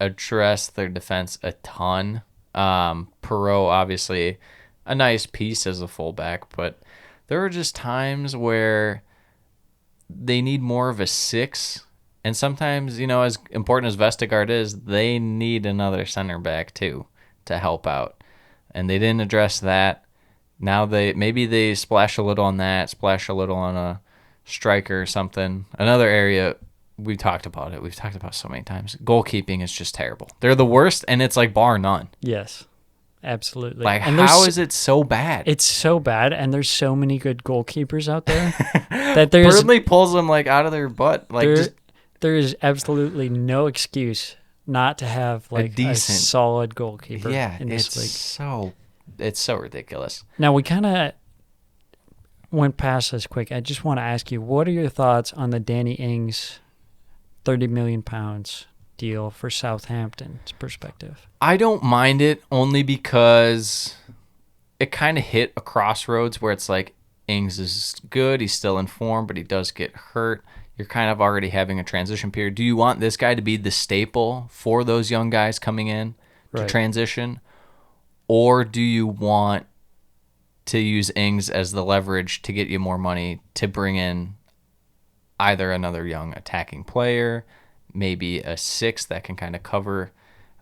address their defense a ton. Perrault, obviously, a nice piece as a fullback, but there are just times where they need more of a 6. And sometimes, as important as Vestergaard is, they need another center back too to help out. And they didn't address that. Now maybe they splash a little on that, splash a little on a striker or something. Another area, we talked about it. We've talked about it so many times. Goalkeeping is just terrible. They're the worst, and it's like bar none. Yes, absolutely. Like, how is it so bad? It's so bad, and there's so many good goalkeepers out there that Burnley pulls them like out of their butt. Like there is absolutely no excuse not to have like a solid goalkeeper in this league. It's so ridiculous. Now, we kind of went past this quick. I just want to ask you, what are your thoughts on the Danny Ings £30 million deal for Southampton's perspective? I don't mind it only because it kind of hit a crossroads where it's like Ings is good, he's still in form, but he does get hurt. You're kind of already having a transition period. Do you want this guy to be the staple for those young guys coming in to transition? Or do you want to use Ings as the leverage to get you more money to bring in either another young attacking player, maybe a 6 that can kind of cover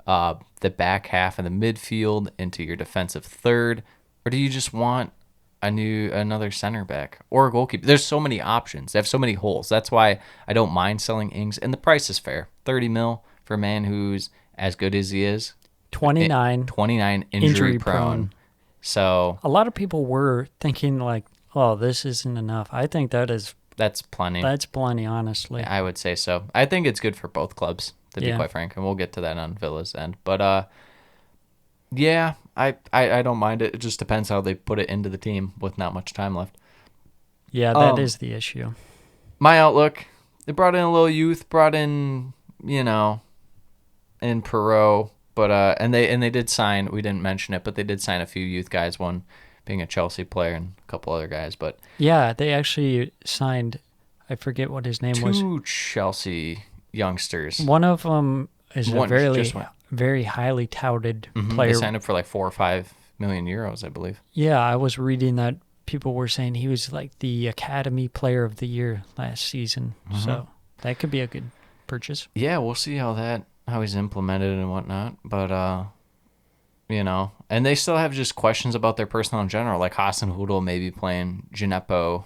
the back half of the midfield into your defensive third? Or do you just want another center back or a goalkeeper. There's so many options. They have so many holes. That's why I don't mind selling Ings, and the price is fair. 30 mil for a man who's as good as he is. 29 injury prone. So a lot of people were thinking like, oh, this isn't enough. I think that's plenty. That's plenty, honestly. I would say so. I think it's good for both clubs, to be quite frank, and we'll get to that on Villa's end. But yeah, I don't mind it. It just depends how they put it into the team with not much time left. Yeah, that is the issue. My outlook, they brought in a little youth, brought in, in Perot, but and they did sign, we didn't mention it, but they did sign a few youth guys, one being a Chelsea player and a couple other guys, but yeah, they actually signed, I forget what his name was. Two Chelsea youngsters. One of them is a very highly touted player. They signed up for like 4 or 5 million euros, I believe. Yeah, I was reading that people were saying he was like the Academy Player of the Year last season. So that could be a good purchase. Yeah, we'll see how he's implemented and whatnot. But and they still have just questions about their personnel in general. Like Hassan Hudl maybe playing Gineppo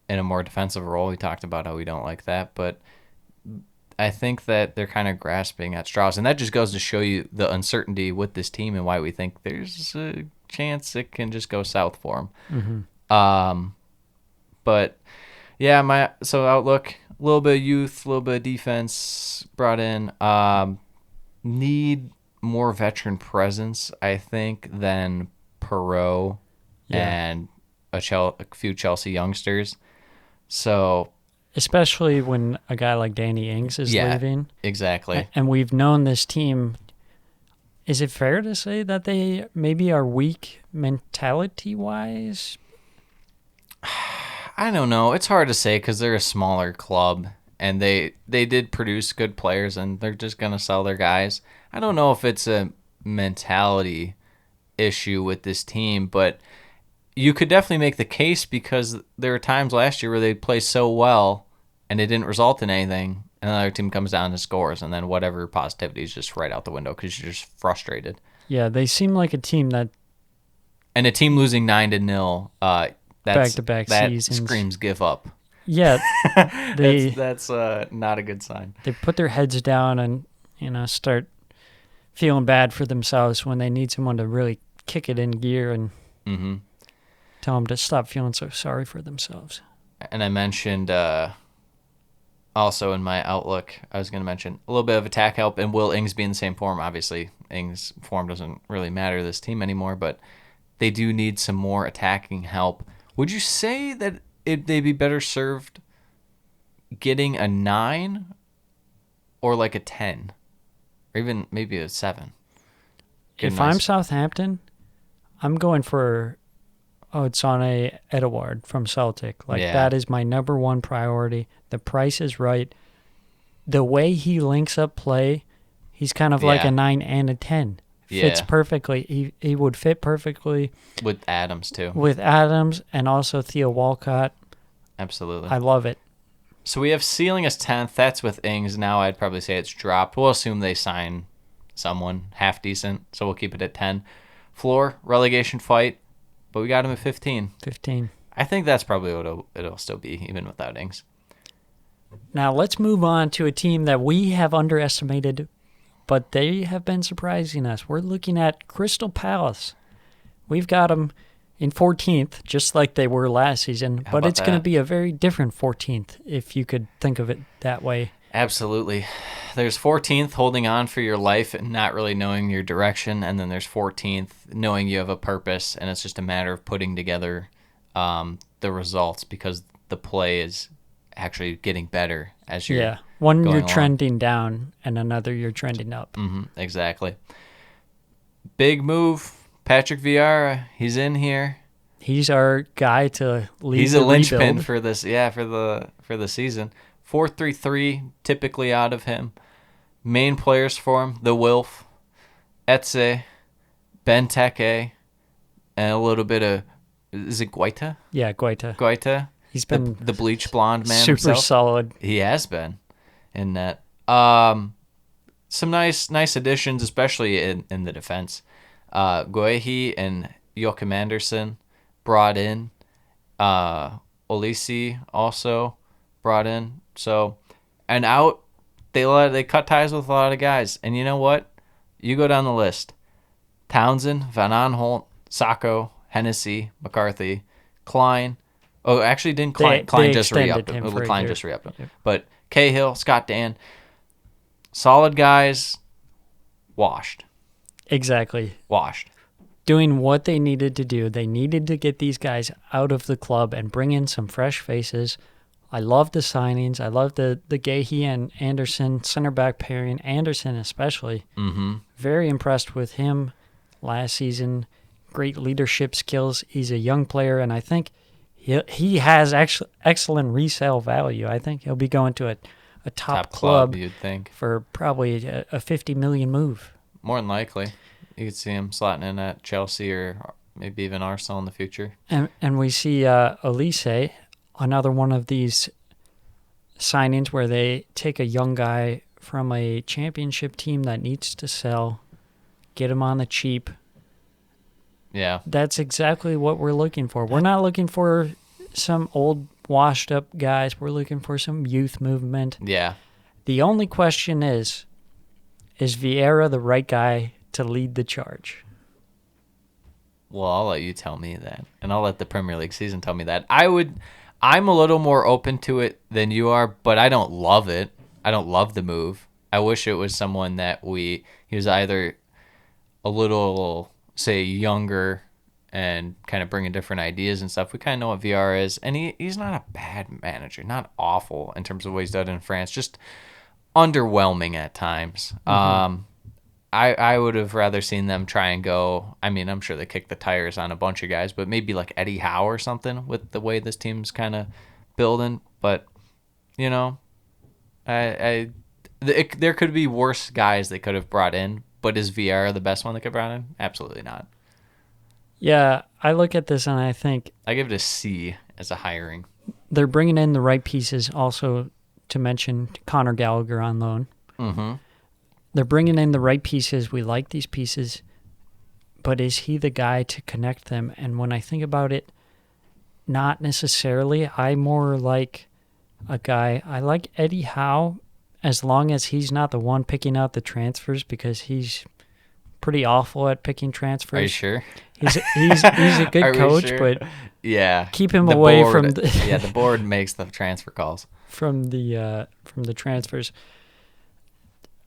in a more defensive role. We talked about how we don't like that, but I think that they're kind of grasping at straws, and that just goes to show you the uncertainty with this team and why we think there's a chance it can just go south for them. But yeah, so outlook, a little bit of youth, a little bit of defense brought in. Need more veteran presence, I think, than Perot and a few Chelsea youngsters. So, especially when a guy like Danny Ings is leaving. Exactly. And we've known this team. Is it fair to say that they maybe are weak mentality-wise? I don't know. It's hard to say because they're a smaller club, and they did produce good players, and they're just going to sell their guys. I don't know if it's a mentality issue with this team, but you could definitely make the case because there were times last year where they play so well and it didn't result in anything, and another team comes down and scores, and then whatever positivity is just right out the window because you're just frustrated. Yeah, they seem like a team that... And a team losing 9-0, back-to-back that seasons. Screams give up. Yeah. That's not a good sign. They put their heads down and, start feeling bad for themselves when they need someone to really kick it in gear and tell them to stop feeling so sorry for themselves. And I mentioned also in my outlook, I was going to mention a little bit of attack help, and will Ings be in the same form? Obviously, Ings' form doesn't really matter to this team anymore, but they do need some more attacking help. Would you say that they'd be better served getting a 9 or like a 10? Or even maybe a 7? If I'm Southampton, I'm going for Odsonne Edouard from Celtic. That is my number one priority. The price is right. The way he links up play, he's kind of like a 9 and a 10. Fits perfectly. He would fit perfectly. With Adams, too. With Adams and also Theo Walcott. Absolutely. I love it. So we have ceiling as 10th. That's with Ings. Now I'd probably say it's dropped. We'll assume they sign someone half decent, so we'll keep it at 10. Floor, relegation fight, but we got him at 15. 15. I think that's probably what it'll still be, even without Ings. Now let's move on to a team that we have underestimated, but they have been surprising us. We're looking at Crystal Palace. We've got them in 14th, just like they were last season, but it's going to be a very different 14th, if you could think of it that way. Absolutely. There's 14th, holding on for your life and not really knowing your direction, and then there's 14th, knowing you have a purpose, and it's just a matter of putting together the results because the play is actually getting better as you're one going you're along. Trending down, and another you're trending up. Exactly. Big move. Patrick Vieira, he's in here. He's our guy to lead. He's the a linchpin rebuild. for this, for the season. 4-3-3 typically out of him. Main players for him: the Wilf, Etse, Benteke, and a little bit of, is it Guaita? Yeah, Guaita. Guaita. He's been the bleach blonde man. super himself. solid. He has been in that. Some nice additions, especially in the defense. Guehi and Joachim Andersen brought in. Olise also brought in. So, and out, they cut ties with a lot of guys. And you know what? You go down the list. Townsend, Van Aanholt, Sacco, Hennessy, McCarthy, Klein. Oh, actually, didn't Klein just re-upped him. Klein just re-upped him. Yep. But Cahill, Scott Dan, solid guys, washed. Exactly. Washed. Doing what they needed to do. They needed to get these guys out of the club and bring in some fresh faces. I love the signings. I love the Gahey and Anderson center back pairing. Anderson especially. Mm-hmm. Very impressed with him last season. Great leadership skills. He's a young player, and I think he has excellent resale value. I think he'll be going to a top club, you'd think, for probably a $50 million move. More than likely. You could see him slotting in at Chelsea or maybe even Arsenal in the future. And we see Olise, another one of these signings where they take a young guy from a championship team that needs to sell, get him on the cheap. Yeah. That's exactly what we're looking for. We're not looking for some old washed up guys. We're looking for some youth movement. Yeah. The only question is Vieira the right guy to lead the charge? Well, I'll let you tell me that, and I'll let the Premier League season tell me that. I'm a little more open to it than you are, but I don't love it. I don't love the move. I wish it was someone that he was either a little, say, younger and kind of bringing different ideas and stuff. We kind of know what VR is, and he's not a bad manager, not awful in terms of what he's done in France, just underwhelming at times. Mm-hmm. I would have rather seen them try and go. I mean, I'm sure they kicked the tires on a bunch of guys, but maybe like Eddie Howe or something with the way this team's kind of building. But, you know, there could be worse guys they could have brought in, but is Vieira the best one they could have brought in? Absolutely not. Yeah, I look at this and I think I give it a C as a hiring. They're bringing in the right pieces. Also, to mention Conor Gallagher on loan. Mm-hmm. They're bringing in the right pieces. We like these pieces, but is he the guy to connect them? And when I think about it, not necessarily. I more like a guy. I like Eddie Howe as long as he's not the one picking out the transfers, because he's pretty awful at picking transfers. Are you sure? He's a good coach, sure? But yeah, keep him away from the board makes the transfer calls from the transfers.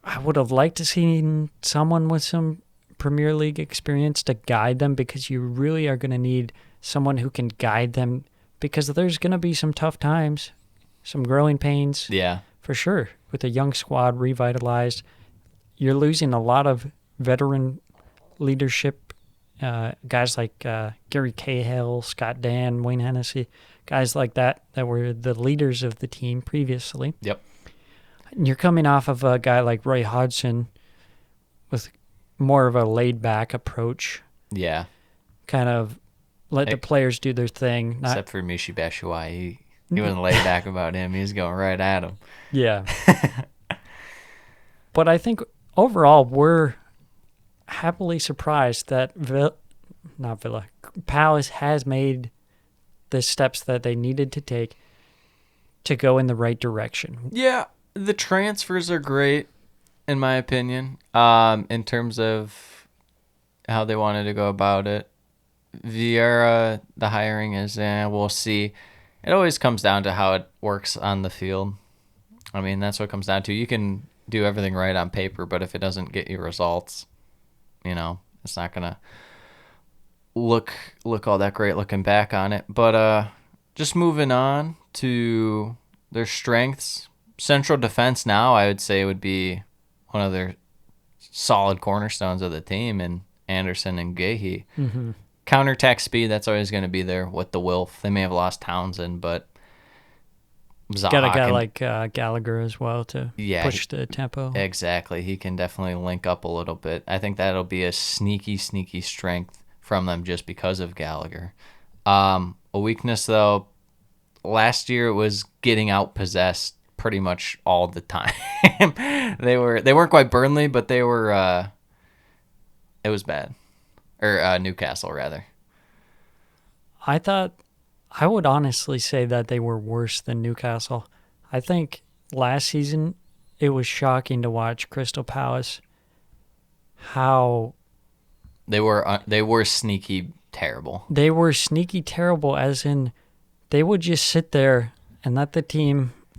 I would have liked to see someone with some Premier League experience to guide them, because you really are going to need someone who can guide them, because there's going to be some tough times, some growing pains. Yeah, for sure. With a young squad revitalized, you're losing a lot of veteran leadership, guys like Gary Cahill, Scott Dan, Wayne Hennessy, guys like that were the leaders of the team previously. Yep. And you're coming off of a guy like Roy Hodgson with more of a laid-back approach. Yeah. Kind of let the players do their thing. Except for Michy Batshuayi. He wasn't laid back about him. He was going right at him. Yeah. But I think overall we're happily surprised that Palace has made the steps that they needed to take to go in the right direction. Yeah. The transfers are great, in my opinion, in terms of how they wanted to go about it. Vieira, the hiring is, we'll see. It always comes down to how it works on the field. I mean, that's what it comes down to. You can do everything right on paper, but if it doesn't get you results, it's not going to look all that great looking back on it. But just moving on to their strengths. Central defense now, I would say, would be one of their solid cornerstones of the team, and Anderson and Gahey. Mm-hmm. Counterattack speed, that's always going to be there with the Wilf. They may have lost Townsend, but Zaha got a guy like Gallagher as well to push the tempo. Exactly. He can definitely link up a little bit. I think that'll be a sneaky strength from them just because of Gallagher. A weakness, though, last year it was getting out-possessed pretty much all the time. They weren't quite Burnley, but they were it was bad. Or Newcastle, rather. I would honestly say that they were worse than Newcastle. I think last season it was shocking to watch Crystal Palace. How They were sneaky terrible. they were sneaky terrible, as in they would just sit there and let the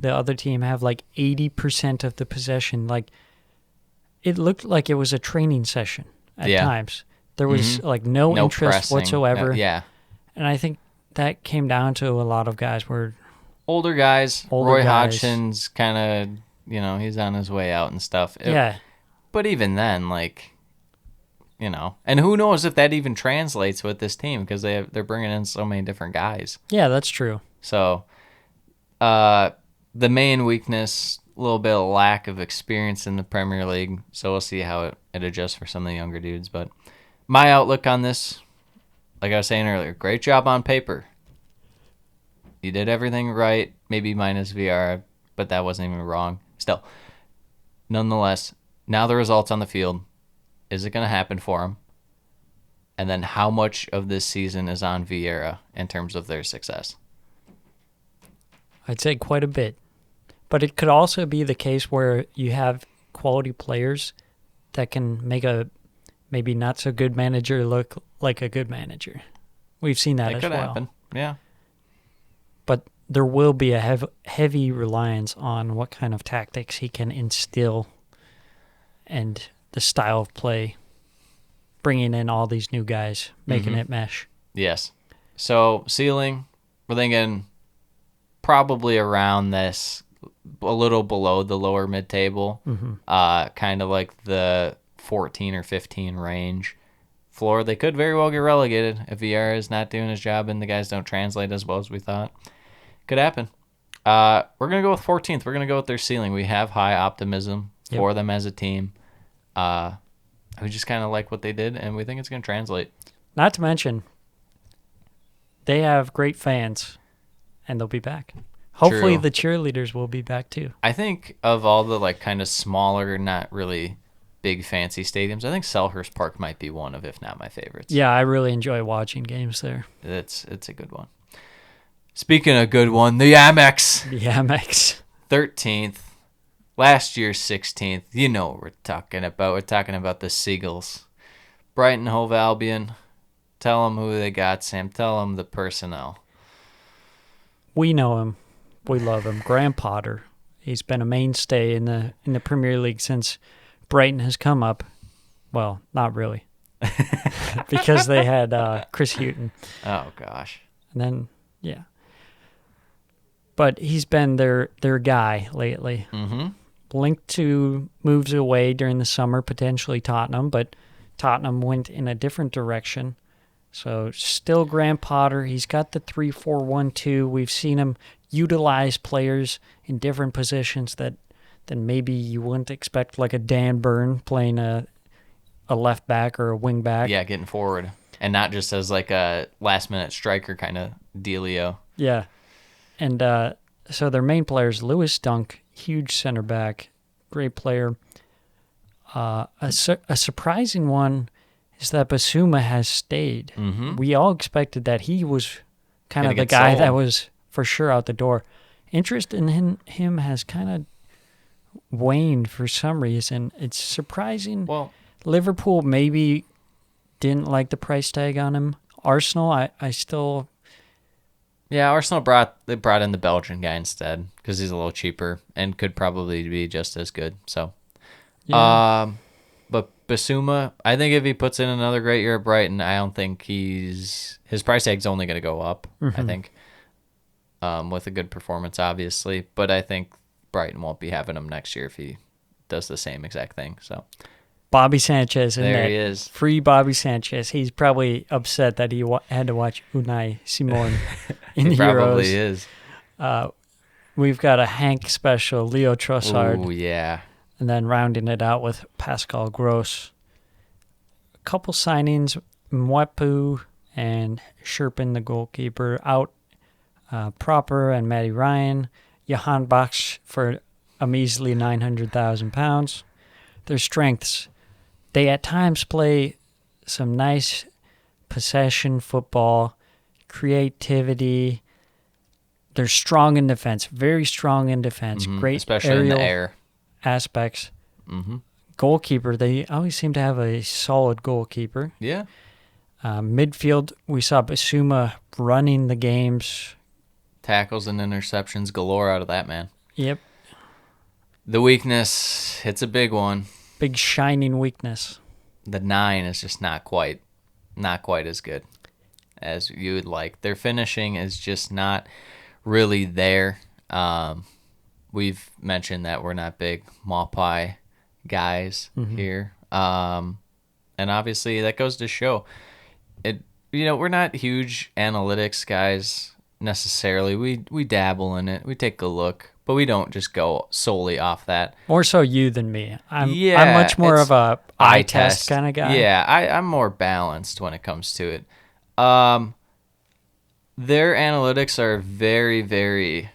other team have like 80% of the possession. Like, it looked like it was a training session at times. There was like no interest pressing. whatsoever. Yeah. And I think that came down to a lot of guys were Older guys. Older Roy guys. Hodgson's kind of, he's on his way out and stuff. yeah. But even then, like, and who knows if that even translates with this team because they're bringing in so many different guys. Yeah, that's true. So, the main weakness, a little bit of lack of experience in the Premier League. So we'll see how it adjusts for some of the younger dudes. But my outlook on this, like I was saying earlier, great job on paper. You did everything right, maybe minus VR, but that wasn't even wrong. Still, nonetheless, now the results on the field. Is it going to happen for them? And then how much of this season is on Vieira in terms of their success? I'd say quite a bit. But it could also be the case where you have quality players that can make a maybe not so good manager look like a good manager. We've seen that It as could well. happen, yeah. But there will be a heavy reliance on what kind of tactics he can instill and the style of play, bringing in all these new guys, making it mesh. Yes. So ceiling, we're thinking probably around this, a little below the lower mid-table, kind of like the 14 or 15 range. Floor, they could very well get relegated if Vieira is not doing his job and the guys don't translate as well as we thought. Could happen. We're going to go with 14th. We're going to go with their ceiling. We have high optimism for them as a team. We just kind of like what they did, and we think it's going to translate. Not to mention, they have great fans, and they'll be back. Hopefully True. the cheerleaders will be back too. I think of all the like kind of smaller, not really big fancy stadiums, I think Selhurst Park might be one of, if not my favorites. Yeah, I really enjoy watching games there. It's a good one. Speaking of good one, the Amex. The Amex. 13th. Last year, 16th. You know what we're talking about. We're talking about the Seagulls. Brighton Hove Albion. Tell them who they got, Sam. Tell them the personnel. We know him. We love him. Graham Potter. He's been a mainstay in the Premier League since Brighton has come up. Well, not really. Because they had Chris Hughton. Oh, gosh. And then, yeah. But he's been their guy lately. Mm-hmm. Linked to moves away during the summer, potentially Tottenham, but Tottenham went in a different direction. So still Graham Potter. He's got the 3-4-1-2. We've seen him utilize players in different positions that maybe you wouldn't expect, like a Dan Burn playing a left back or a wing back. Yeah, getting forward. And not just as like a last-minute striker kind of dealio. Yeah. And so their main players, Lewis Dunk, huge center back, great player. A surprising one is that Basuma has stayed. Mm-hmm. We all expected that he was kind Gonna of the get guy sold. that was for sure out the door. Interest in him has kind of waned for some reason. It's surprising. Well, Liverpool maybe didn't like the price tag on him. Arsenal, I still... yeah, Arsenal brought in the Belgian guy instead because he's a little cheaper and could probably be just as good. So, Yeah. But Basuma, I think if he puts in another great year at Brighton, I don't think his price tag's only going to go up. I think, with a good performance, obviously. But I think Brighton won't be having him next year if he does the same exact thing. So Bobby Sanchez in there that. he is. Free Bobby Sanchez. He's probably upset that he had to watch Unai Simon in He the probably Euros. is. We've got a Hank special, Leo Trossard, Oh yeah. and then rounding it out with Pascal Gross. A couple signings, Mwepu and Sherpin, the goalkeeper, out. Proper and Matty Ryan. Johan Bach for a measly £900,000. Their strengths. They at times play some nice possession football, creativity. They're strong in defense, very strong in defense. Great especially aerial in the air. aspects. Goalkeeper, they always seem to have a solid goalkeeper. Yeah. Midfield, we saw Basuma running the games. Tackles and interceptions galore out of that man. Yep. The weakness, it's a big one. Big shining weakness. The 9 is just not quite as good as you would like. Their finishing is just not really there. We've mentioned that we're not big Maupai guys here. And obviously that goes to show it. We're not huge analytics guys necessarily. We dabble in it. We take a look, but we don't just go solely off that. More so you than me. I'm much more of a eye test kind of guy. Yeah, I'm more balanced when it comes to it. Their analytics are very, very,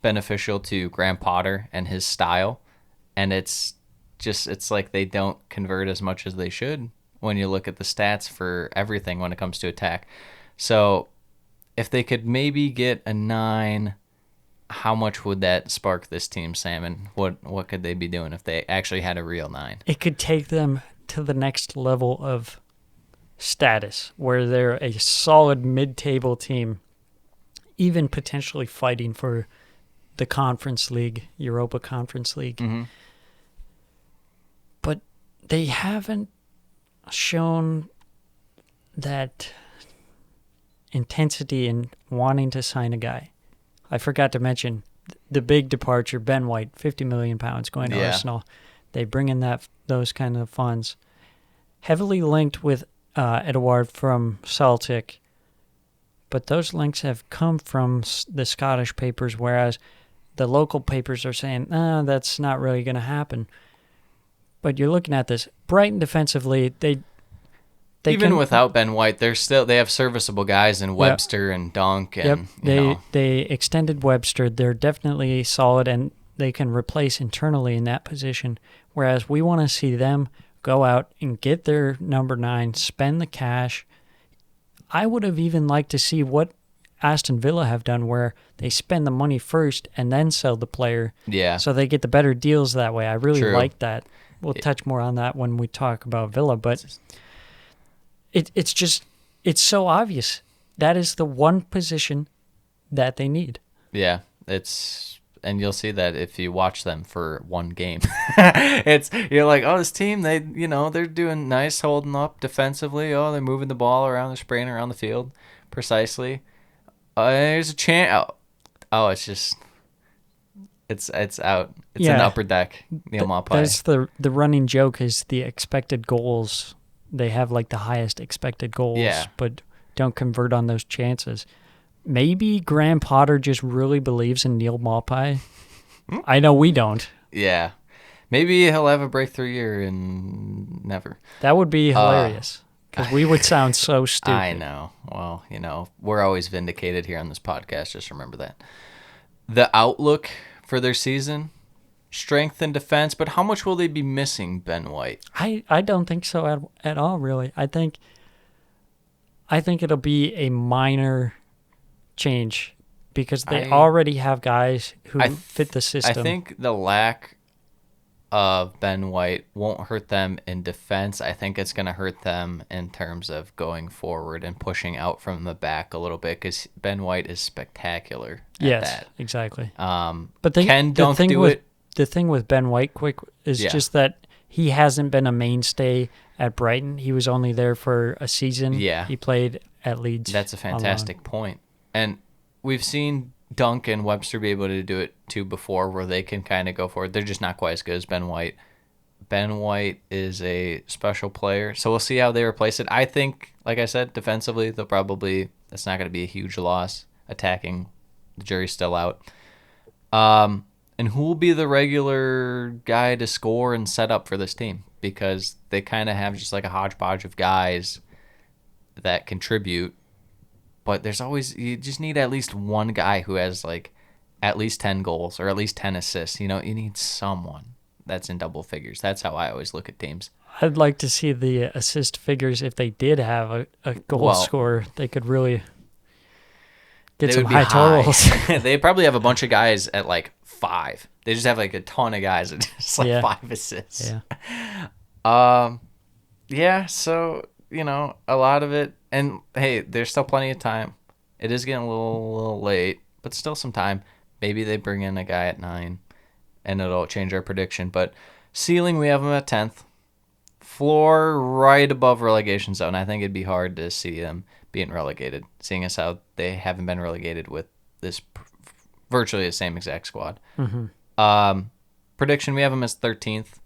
beneficial to Graham Potter and his style. And it's like they don't convert as much as they should when you look at the stats for everything when it comes to attack. So if they could maybe get a 9, how much would that spark this team, Sam? And what could they be doing if they actually had a real 9? It could take them to the next level of status where they're a solid mid-table team, even potentially fighting for the Conference League, Europa Conference League. But they haven't shown that intensity in wanting to sign a guy. I forgot to mention the big departure, Ben White, £50 million going to Arsenal. They bring in those kind of funds. Heavily linked with Edouard from Celtic, but those links have come from the Scottish papers, whereas the local papers are saying, that's not really going to happen. But you're looking at this. Brighton defensively, they even without Ben White, they have serviceable guys in Webster and Dunk. And, they extended Webster. They're definitely solid, and they can replace internally in that position. Whereas we want to see them go out and get their number 9, spend the cash. I would have even liked to see what Aston Villa have done, where they spend the money first and then sell the player. Yeah. So they get the better deals that way. I really like that. We'll touch more on that when we talk about Villa, but it's so obvious. That is the one position that they need. Yeah, and you'll see that if you watch them for one game. You're like, oh, this team, they're doing nice, holding up defensively. Oh, they're moving the ball around, they're spraying around the field precisely. There's a chance. Oh, it's just, it's out. It's an upper deck. Neil Maupai. That's the running joke is the expected goals. They have like the highest expected goals, but don't convert on those chances. Maybe Graham Potter just really believes in Neil Maupai. I know we don't. Yeah. Maybe he'll have a breakthrough year and never. That would be hilarious because we would sound so stupid. I know. Well, we're always vindicated here on this podcast. Just remember that. The outlook for their season, strength and defense, but how much will they be missing Ben White? I don't think so at all, really. I think it'll be a minor change because they already have guys who fit the system. I think the lack of Ben White won't hurt them in defense. I think it's going to hurt them in terms of going forward and pushing out from the back a little bit because Ben White is spectacular at that. Exactly. But the thing with Ben White is just that he hasn't been a mainstay at Brighton. He was only there for a season. Yeah. He played at Leeds. That's a fantastic point. And we've seen Dunk and Webster be able to do it too before where they can kind of go forward. They're just not quite as good as Ben White. Ben White is a special player, so we'll see how they replace it. I think, like I said, defensively, it's not going to be a huge loss. Attacking, the jury's still out. And who will be the regular guy to score and set up for this team? Because they kind of have just like a hodgepodge of guys that contribute. But you just need at least one guy who has like at least 10 goals or at least 10 assists. You need someone that's in double figures. That's how I always look at teams. I'd like to see the assist figures if they did have a goal Well, scorer. They could really get They some would be high totals. They probably have a bunch of guys at like 5. They just have like a ton of guys at just like Yeah. 5 assists. Yeah. Yeah, so, a lot of it, and hey, there's still plenty of time. It is getting a little late, but still some time. Maybe they bring in a guy at 9, and it'll change our prediction. But ceiling, we have them at 10th. Floor, right above relegation zone. I think it'd be hard to see them being relegated, seeing as how they haven't been relegated with this virtually the same exact squad. Prediction, we have them as 13th.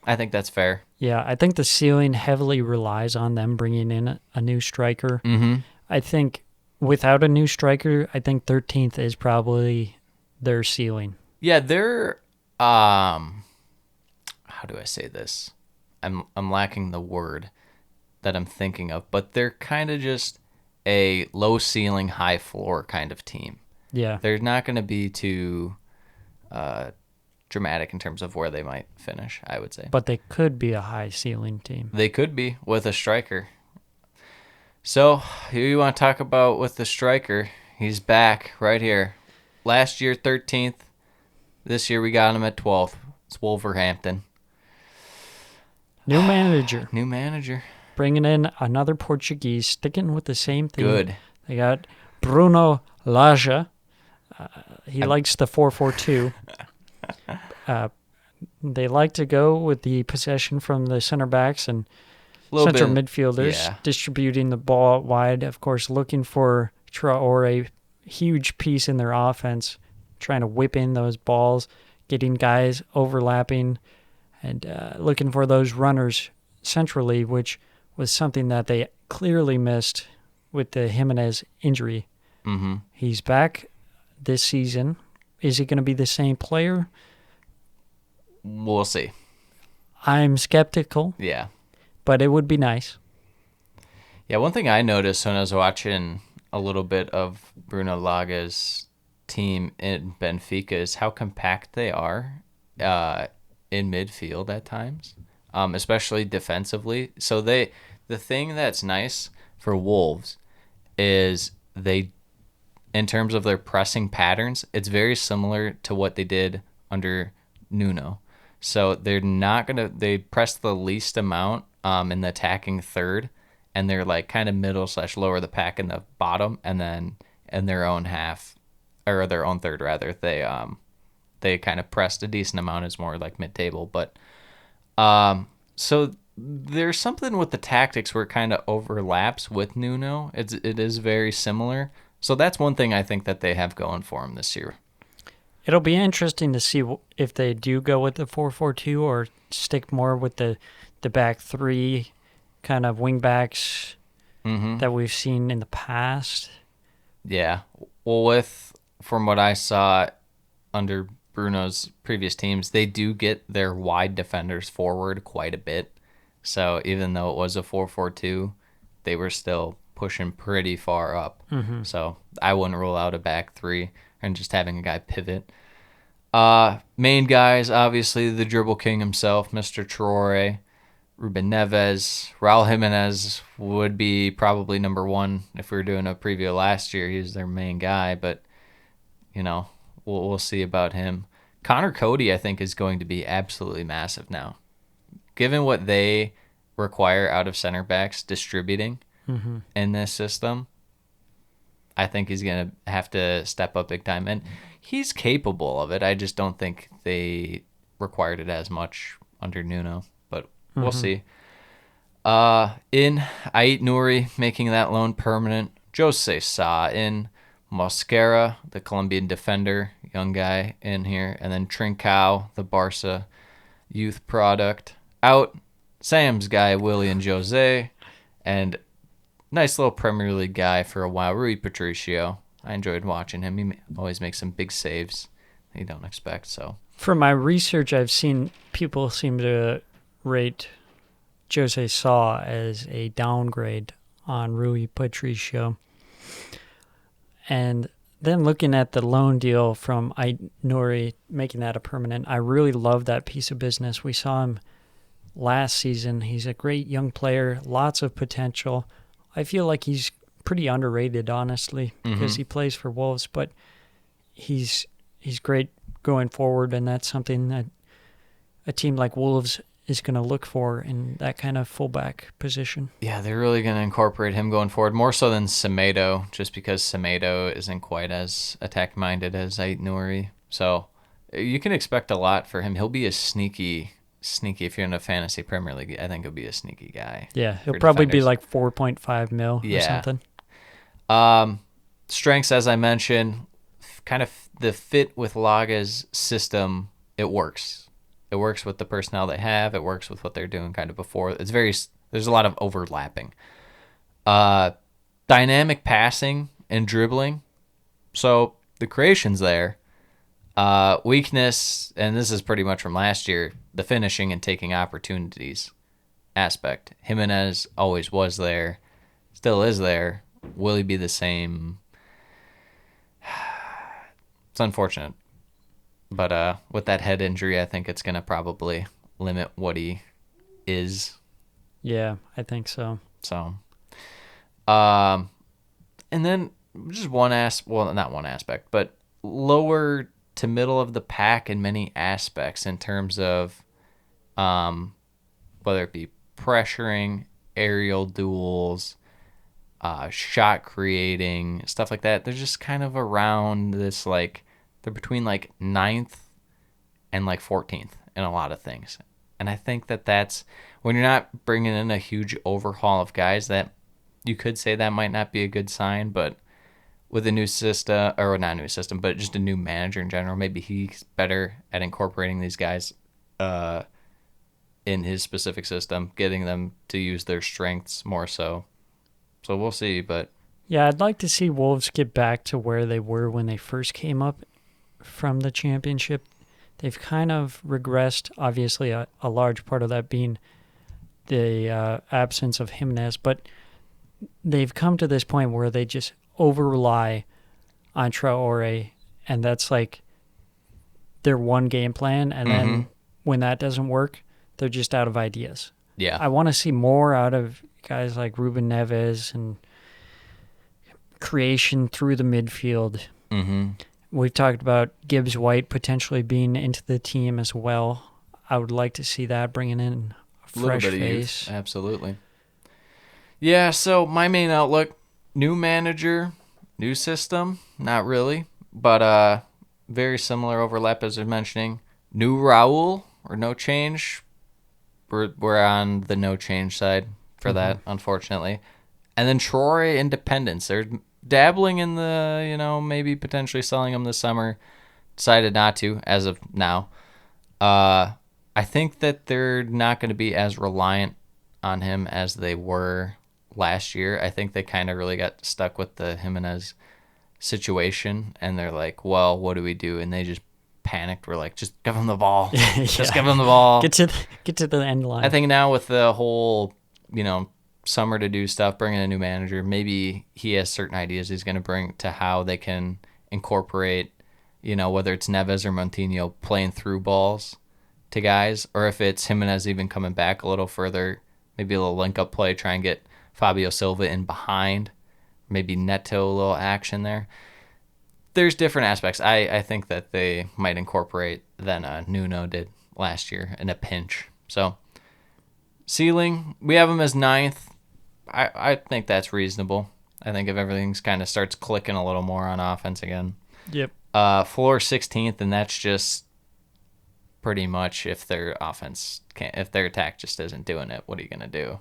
I think that's fair. Yeah, I think the ceiling heavily relies on them bringing in a new striker. Mm-hmm. I think without a new striker, I think 13th is probably their ceiling. Yeah, they're how do I say this? I'm lacking the word that I'm thinking of, but they're kind of just a low ceiling, high floor kind of team. Yeah. They're not going to be too dramatic in terms of where they might finish, I would say. But they could be a high ceiling team. They could be with a striker. So, who you want to talk about with the striker? He's back right here. Last year, 13th. This year, we got him at 12th. It's Wolverhampton. New manager. New manager. Bringing in another Portuguese, sticking with the same thing. Good. They got Bruno Lage. He likes the 4-4-2. They like to go with the possession from the center backs and central midfielders, distributing the ball out wide. Of course, looking for Traore, huge piece in their offense, trying to whip in those balls, getting guys overlapping, and looking for those runners centrally, which was something that they clearly missed with the Jimenez injury. Mm-hmm. He's back this season. Is he going to be the same player? We'll see. I'm skeptical, Yeah. but it would be nice. Yeah, one thing I noticed when I was watching a little bit of Bruno Lage's team in Benfica is how compact they are in midfield at times, especially defensively. So the thing that's nice for Wolves is they, in terms of their pressing patterns, it's very similar to what they did under Nuno. So they press the least amount in the attacking third, and they're like kind of middle/lower of the pack in the bottom, and then in their own half, or their own third rather, they kind of pressed a decent amount as more like mid-table. But so there's something with the tactics where it kind of overlaps with Nuno. It is very similar. So that's one thing I think that they have going for them this year. It'll be interesting to see if they do go with the 4-4-2 or stick more with the back three kind of wing backs that we've seen in the past. Yeah. Well, from what I saw under Bruno's previous teams, they do get their wide defenders forward quite a bit. So even though it was a 4-4-2, they were still pushing pretty far up. Mm-hmm. So I wouldn't rule out a back three and just having a guy pivot. Main guys, obviously the dribble king himself, Mr. Traore, Ruben Neves, Raul Jimenez would be probably number one if we were doing a preview last year. He was their main guy, but we'll see about him. Connor Cody, I think, is going to be absolutely massive now, given what they require out of center backs distributing in this system. I think he's going to have to step up big time. And he's capable of it. I just don't think they required it as much under Nuno. But we'll see. In Ait Nouri, making that loan permanent. Jose Sa in. Mosquera, the Colombian defender, young guy in here. And then Trincao, the Barca youth product, out. Sam's guy, Willian Jose. And nice little Premier League guy for a while, Rui Patricio. I enjoyed watching him. He always makes some big saves you don't expect. So, from my research, I've seen people seem to rate Jose Sa as a downgrade on Rui Patricio. And then looking at the loan deal from Ait Nouri, making that a permanent, I really love that piece of business. We saw him last season. He's a great young player, lots of potential. I feel like he's pretty underrated, honestly, because he plays for Wolves, but he's great going forward, and that's something that a team like Wolves is going to look for in that kind of fullback position. Yeah, they're really going to incorporate him going forward, more so than Semedo, just because Semedo isn't quite as attack-minded as Ait Nouri. So you can expect a lot for him. He'll be a sneaky if you're in a fantasy Premier League. I think he'll be a sneaky guy. Yeah, he'll for probably be defenders. like 4.5 mil or something. Strengths, as I mentioned, kind of the fit with Laga's system, it works. It works with the personnel they have. It works with what they're doing kind of before. There's a lot of overlapping. Dynamic passing and dribbling. So the creation's there. Weakness, and this is pretty much from last year, the finishing and taking opportunities aspect. Jimenez always was there, still is there. Will he be the same? It's unfortunate. But with that head injury, I think it's going to probably limit what he is. Yeah, I think so. So, and then just not one aspect, but lower to middle of the pack in many aspects in terms of whether it be pressuring, aerial duels, shot creating, stuff like that. They're just kind of around this, like, they're between like 9th and like 14th in a lot of things. And I think that's when you're not bringing in a huge overhaul of guys, that you could say that might not be a good sign, but with a new system, or not a new system, but just a new manager in general, maybe he's better at incorporating these guys in his specific system, getting them to use their strengths more so. So we'll see, but yeah, I'd like to see Wolves get back to where they were when they first came up from the championship. They've kind of regressed, obviously a large part of that being the absence of Jimenez, but they've come to this point where they just over-rely on Traore, and that's like their one game plan, and then when that doesn't work, they're just out of ideas. yeah. I want to see more out of guys like Ruben Neves and creation through the midfield. We've talked about Gibbs White potentially being into the team as well. I would like to see that, bringing in a fresh little bit face. of youth. Absolutely. Yeah, so my main outlook, new manager, new system, not really, but very similar overlap as I was mentioning. New Raul, or no change. We're on the no change side for that, unfortunately. And then Traore independence. They're dabbling in the, maybe potentially selling him this summer. Decided not to as of now. I think that they're not going to be as reliant on him as they were last year. I think they kind of really got stuck with the Jimenez situation, and they're like, well, what do we do? And they just panicked. We're like, just give him the ball. Just give him the ball. Get to the end line. I think now with the whole, summer to do stuff, bringing a new manager, maybe he has certain ideas he's going to bring to how they can incorporate, whether it's Neves or Montinho playing through balls to guys, or if it's Jimenez even coming back a little further, maybe a little link-up play, try and get Fabio Silva in behind, maybe Neto a little action there. There's different aspects I think that they might incorporate than Nuno did last year in a pinch. So, ceiling, we have him as 9th. I think that's reasonable. I think if everything's kind of starts clicking a little more on offense again. Yep. Floor 16th, and that's just pretty much if their attack just isn't doing it, what are you going to do?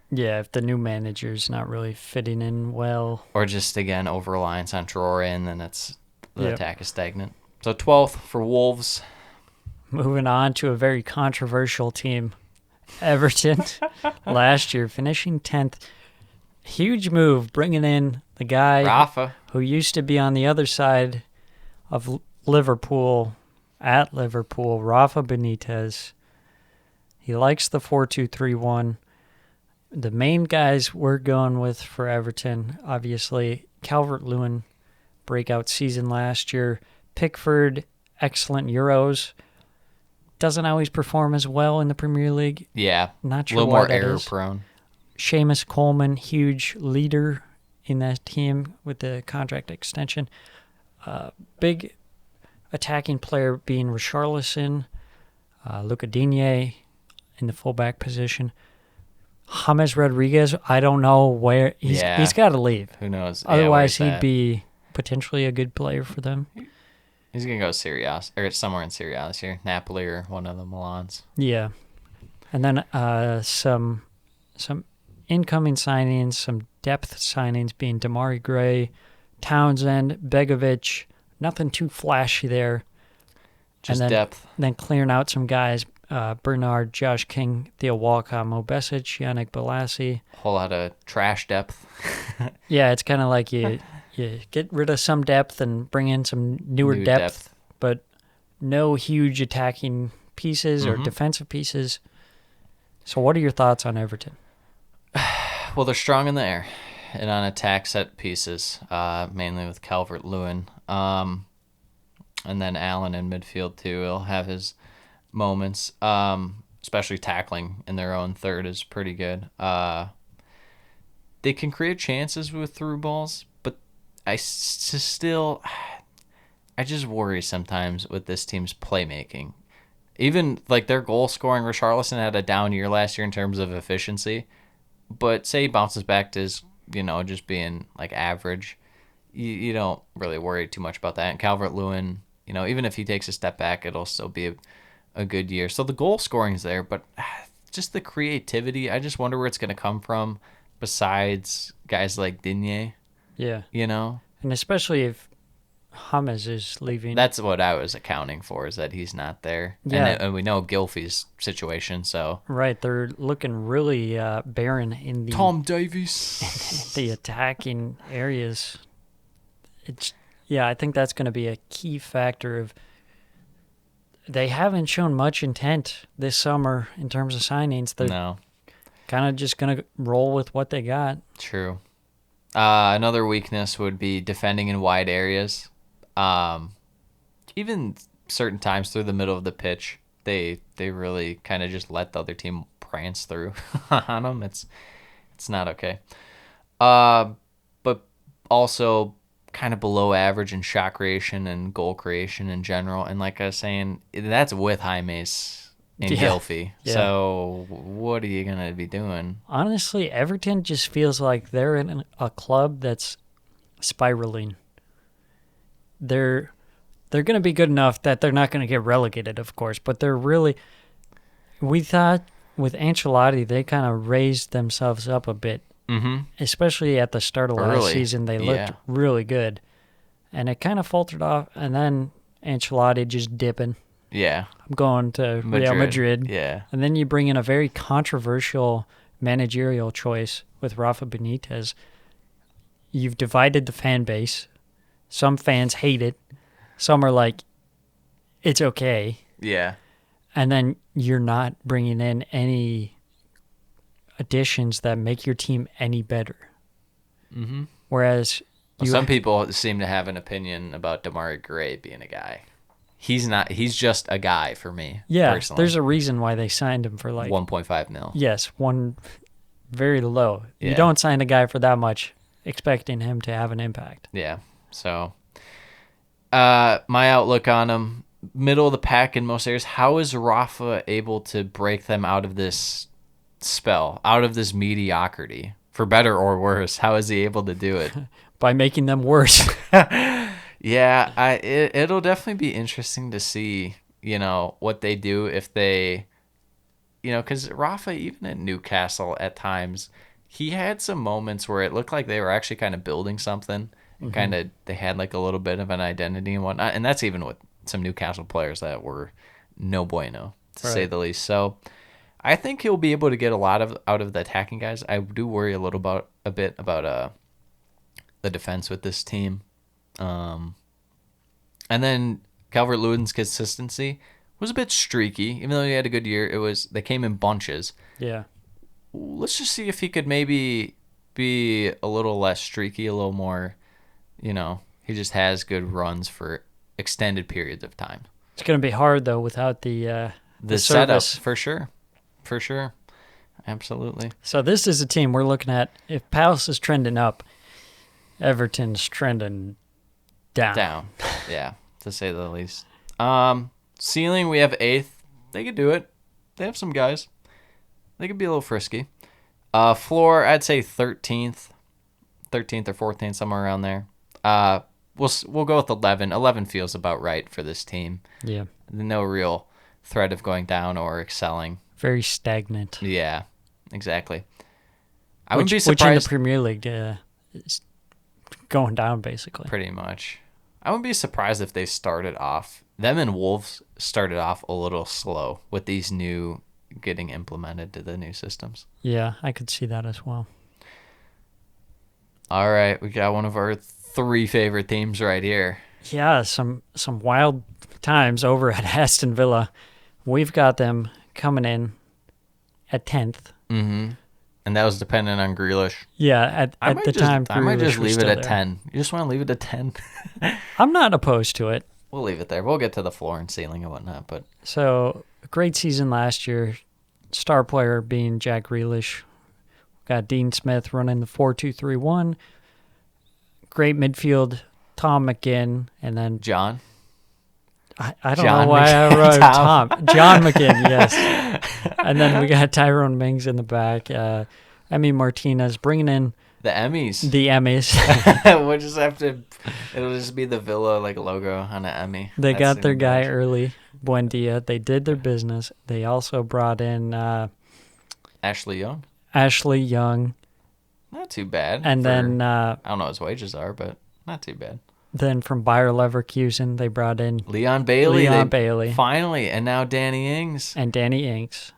Yeah, if the new manager's not really fitting in well. Or just, again, over-reliance on Traore, and then the attack is stagnant. So 12th for Wolves. Moving on to a very controversial team, Everton. Last year, finishing 10th. Huge move, bringing in the guy Rafa, who used to be on the other side of Liverpool, Rafa Benitez. He likes the 4-2-3-1. The main guys we're going with for Everton, obviously, Calvert-Lewin, breakout season last year. Pickford, excellent Euros. doesn't always perform as well in the Premier League. Yeah. Not A sure little why more that error is. prone. Seamus Coleman, huge leader in that team with the contract extension. Big attacking player being Richarlison, Luca Digne in the fullback position. James Rodriguez, I don't know where he's got to leave. Who knows? Otherwise, where's he'd that? be potentially a good player for them. He's gonna go Serie A or somewhere in Serie A this year, Napoli or one of the Milans. Yeah, and then some incoming signings, some depth signings being Damari Gray, Townsend, Begovic. Nothing too flashy there. Just and then, depth. Then clearing out some guys: Bernard, Josh King, Theo Walcott, Mo Besic, Yannick Balassi. Whole lot of trash depth. Yeah, it's kind of like you get rid of some depth and bring in some newer New depth, but no huge attacking pieces or Mhm. defensive pieces. So what are your thoughts on Everton? Well, they're strong in the air and on attack set pieces, mainly with Calvert-Lewin. And then Allen in midfield, too. He'll have his moments, especially tackling in their own third is pretty good. They can create chances with through balls, but I just worry sometimes with this team's playmaking. Even like their goal scoring, Richarlison had a down year last year in terms of efficiency, but say he bounces back to his, just being like average, you don't really worry too much about that. And Calvert-Lewin, even if he takes a step back, it'll still be a good year. So the goal scoring's there, but just the creativity, I just wonder where it's going to come from besides guys like Digne, Yeah. And especially if James is leaving. That's what I was accounting for, is that he's not there. Yeah. And we know Gylfi's situation, so. Right, they're looking really barren in the Tom Davies. the attacking areas. I think that's going to be a key factor of. They haven't shown much intent this summer in terms of signings. They're No. kind of just going to roll with what they got. True. Another weakness would be defending in wide areas. Even certain times through the middle of the pitch, they really kind of just let the other team prance through on them. It's not okay. But also kind of below average in shot creation and goal creation in general. And like I was saying, that's with James and Gylfi. Yeah. So what are you going to be doing? Honestly, Everton just feels like they're in a club that's spiraling. They're going to be good enough that they're not going to get relegated, of course, but they're really. We thought with Ancelotti they kind of raised themselves up a bit, especially at the start of last season. They looked really good, and it kind of faltered off. And then Ancelotti just dipping. Yeah. I'm going to Real Madrid. Yeah. And then you bring in a very controversial managerial choice with Rafa Benitez. You've divided the fan base. Some fans hate it. Some are like, it's okay. Yeah. And then you're not bringing in any additions that make your team any better. Mm-hmm. Whereas some people seem to have an opinion about Damari Gray being a guy. He's not. He's just a guy for me. Yeah, personally. There's a reason why they signed him for like 1.5 mil. Yes, one very low. Yeah. You don't sign a guy for that much expecting him to have an impact. Yeah. So, my outlook on him, middle of the pack in most areas. How is Rafa able to break them out of this spell, out of this mediocrity, for better or worse? How is he able to do it? By making them worse. Yeah, it'll definitely be interesting to see, what they do if they, because Rafa, even at Newcastle at times, he had some moments where it looked like they were actually kind of building something. Mm-hmm. Kind of, they had like a little bit of an identity and whatnot. And that's even with some Newcastle players that were no bueno, to say the least. So I think he'll be able to get a lot out of the attacking guys. I do worry a bit about the defense with this team. And then Calvert-Lewin's consistency was a bit streaky. Even though he had a good year, they came in bunches. Yeah. Let's just see if he could maybe be a little less streaky, a little more, he just has good runs for extended periods of time. It's going to be hard, though, without the the setup service. for sure, absolutely. So this is a team we're looking at. If Palace is trending up, Everton's trending down. Yeah, to say the least. Ceiling, we have 8th. They could do it. They have some guys. They could be a little frisky. Floor, I'd say 13th or 14th, somewhere around there. We'll go with 11. 11 feels about right for this team. Yeah. No real threat of going down or excelling. Very stagnant. Yeah, exactly. I wouldn't be Which in the surprised. Premier League is going down, basically. Pretty much. I wouldn't be surprised if they started off. Them and Wolves started off a little slow with these new getting implemented to the new systems. Yeah, I could see that as well. All right, we got one of our 3 favorite teams right here. Yeah, some wild times over at Aston Villa. We've got them coming in at 10th. Mm-hmm. And that was dependent on Grealish. Yeah, at the time, I might Grealish just was leave it still at there. 10. You just want to leave it at 10? I'm not opposed to it. We'll leave it there. We'll get to the floor and ceiling and whatnot. But So, a great season last year. Star player being Jack Grealish. Got Dean Smith running the 4-2-3-1. Great midfield, Tom McGinn, and then John? I don't John know why I McGinn. wrote Tom. John McGinn, yes. And then we got Tyrone Mings in the back. Emi Martinez bringing in The Emmys. the Emmys. We'll just have to. It'll just be the Villa logo on an Emmy. They That's got the their new guy badge. early, Buendia. They did their business. They also brought in Ashley Young. Ashley Young. Not too bad. And then I don't know what his wages are, but not too bad. from Bayer Leverkusen, they brought in Leon Bailey. Leon Bailey. Finally, and now Danny Ings. and Danny Ings.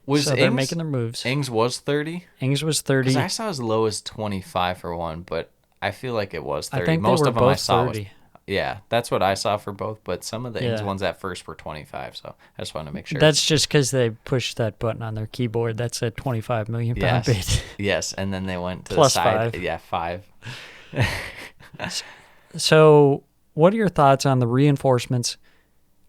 Was So they're Ings, making their moves. Ings was 30? Ings was Because 30. I saw as low as 25 for one, but I feel like it was 30. I think Most they were of them I both saw 30. was. Yeah, that's what I saw for both, but some of the Ings Yeah. ones at first were 25, so I just wanted to make sure. That's just because they pushed that button on their keyboard. That's a 25 million pound Yes. bid. Yes, and then they went to Plus the side. 5. Yeah, 5. So, what are your thoughts on the reinforcements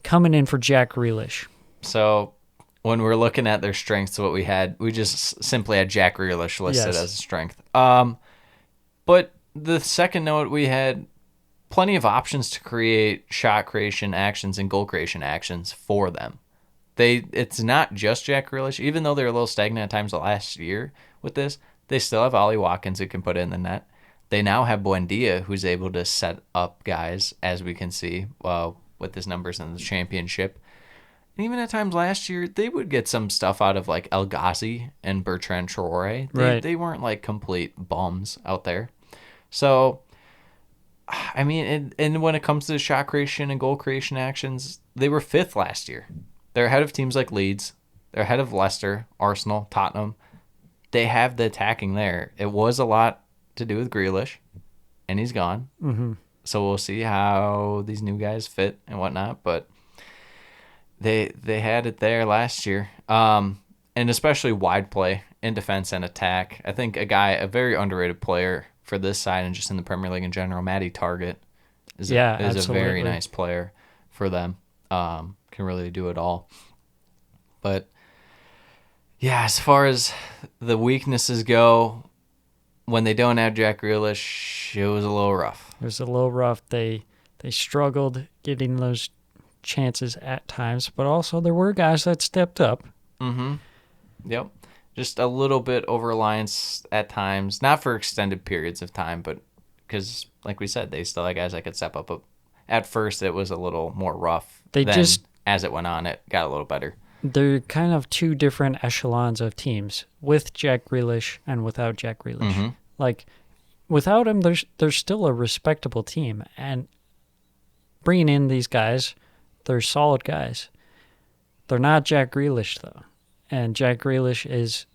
coming in for Jack Grealish? So when we're looking at their strengths, what we just simply had Jack Grealish listed Yes. as a strength. But the second note, we had plenty of options to create shot creation actions and goal creation actions for them. It's not just Jack Grealish, even though they're a little stagnant at times last year with this. They still have Ollie Watkins who can put it in the net. They now have Buendia who's able to set up guys, as we can see with his numbers in the championship. And even at times last year, they would get some stuff out of like El Ghazi and Bertrand Traore. Right. They weren't like complete bums out there. So, I mean, and when it comes to shot creation and goal creation actions, they were 5th last year. They're ahead of teams like Leeds. They're ahead of Leicester, Arsenal, Tottenham. They have the attacking there. It was a lot to do with Grealish, and he's gone. Mm-hmm. So we'll see how these new guys fit and whatnot. But they had it there last year, and especially wide play in defense and attack. I think a very underrated player for this side and just in the Premier League in general, Matty Target, is a very absolutely. nice player for them. Can really do it all. But yeah, as far as the weaknesses go, when they don't have Jack Grealish, it was a little rough. It was a little rough. They struggled getting those chances at times, but also there were guys that stepped up. Mm-hmm. Yep. Just a little bit over-reliance at times, not for extended periods of time, but because, like we said, they still had guys that could step up. But at first, it was a little more rough. As it went on, it got a little better. They're kind of two different echelons of teams, with Jack Grealish and without Jack Grealish. Mm-hmm. Like, without him, there's still a respectable team. And bringing in these guys, they're solid guys. They're not Jack Grealish, though. And Jack Grealish is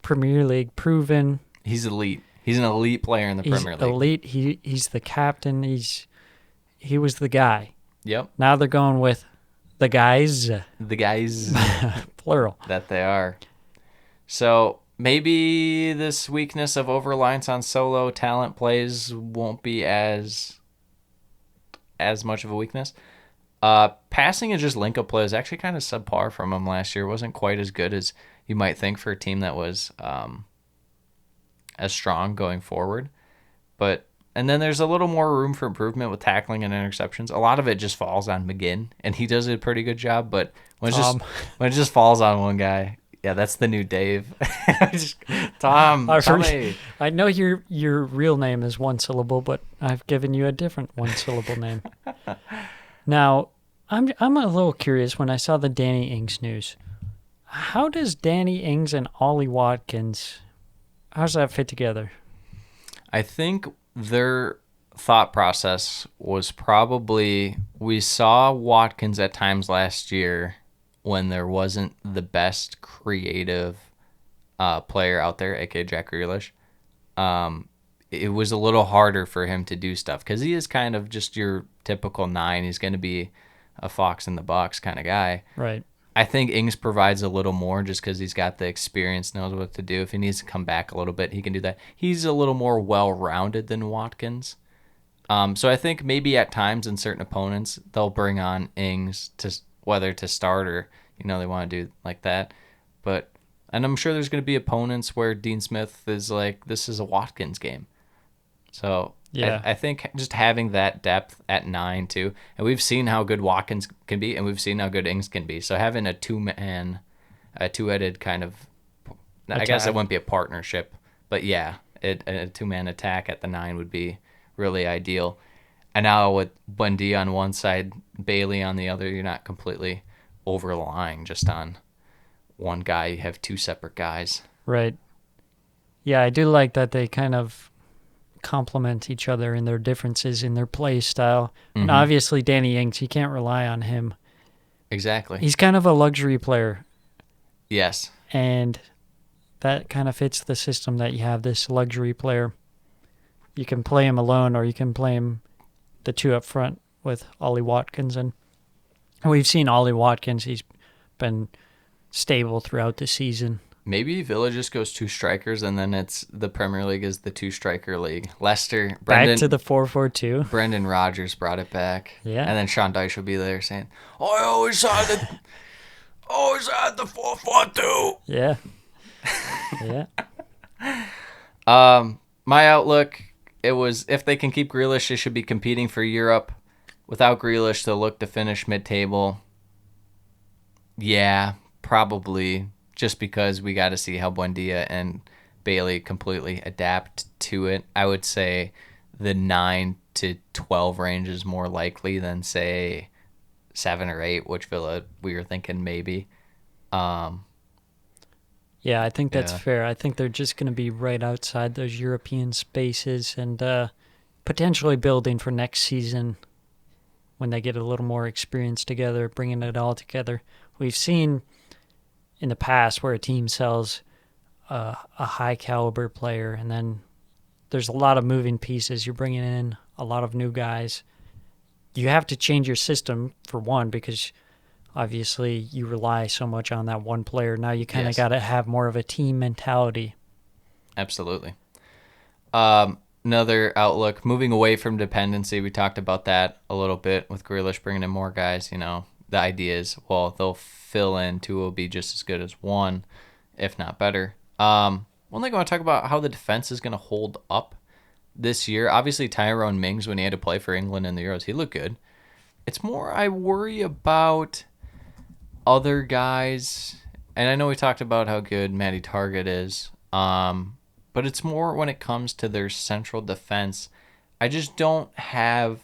Premier League proven. He's elite. He's an elite player in the He's Premier League. elite. He's the captain. He was the guy. Yep. Now they're going with the guys, The guys plural. that they are. So maybe this weakness of over-reliance on solo talent plays won't be as much of a weakness. Passing and just link-up play is actually kind of subpar from him last year. It wasn't quite as good as you might think for a team that was as strong going forward. And then there's a little more room for improvement with tackling and interceptions. A lot of it just falls on McGinn, and he does a pretty good job. But when it just falls on one guy, yeah, that's the new Dave. Tommy. I know your real name is one syllable, but I've given you a different one syllable name. Now, I'm a little curious when I saw the Danny Ings news. How does Danny Ings and Ollie Watkins, how's that fit together? I think their thought process was probably, we saw Watkins at times last year when there wasn't the best creative player out there, aka Jack Grealish. It was a little harder for him to do stuff because he is kind of just your typical 9. He's going to be a fox in the box kind of guy. Right. I think Ings provides a little more just because he's got the experience, knows what to do. If he needs to come back a little bit, he can do that. He's a little more well-rounded than Watkins. So I think maybe at times in certain opponents, they'll bring on Ings to whether to start or, they want to do like that. And I'm sure there's going to be opponents where Dean Smith is like, this is a Watkins game. So yeah, I think just having that depth at 9 too, and we've seen how good Watkins can be, and we've seen how good Ings can be. So having a two-headed kind of, attack. I guess it wouldn't be a partnership, but yeah, a two-man attack at the 9 would be really ideal. And now with Buendia on one side, Bailey on the other, you're not completely over-relying just on one guy. You have 2 separate guys. Right. Yeah, I do like that they kind of complement each other in their differences in their play style. Mm-hmm. And obviously Danny Ings, you can't rely on him. Exactly. He's kind of a luxury player. Yes. And that kind of fits the system that you have, this luxury player. You can play him alone or you can play him the 2 up front with Ollie Watkins. And we've seen Ollie Watkins. He's been stable throughout the season. Maybe Villa just goes 2 strikers, and then it's the Premier League is the 2-striker league. Leicester, back to the 4-4-2. Brendan Rodgers brought it back. Yeah, and then Sean Dyche will be there saying, "I always had the 4-4-2." Yeah, yeah. My outlook, it was if they can keep Grealish, they should be competing for Europe. Without Grealish, they'll look to finish mid-table. Yeah, probably. Just because we got to see how Buendia and Bailey completely adapt to it. I would say the 9 to 12 range is more likely than, say, 7 or 8, which Villa we were thinking maybe. Yeah, I think that's fair. I think they're just going to be right outside those European spaces and potentially building for next season when they get a little more experience together, bringing it all together. We've seen in the past where a team sells a high caliber player and then there's a lot of moving pieces. You're bringing in a lot of new guys. You have to change your system for one because obviously you rely so much on that one player. Now you kind of got to have more of a team mentality. Absolutely. Another outlook, moving away from dependency. We talked about that a little bit with Grealish bringing in more guys, The idea is, well, they'll fill in. 2 will be just as good as 1, if not better. One thing I want to talk about how the defense is going to hold up this year. Obviously, Tyrone Mings, when he had to play for England in the Euros, he looked good. It's more I worry about other guys. And I know we talked about how good Matty Targett is. But it's more when it comes to their central defense. I just don't have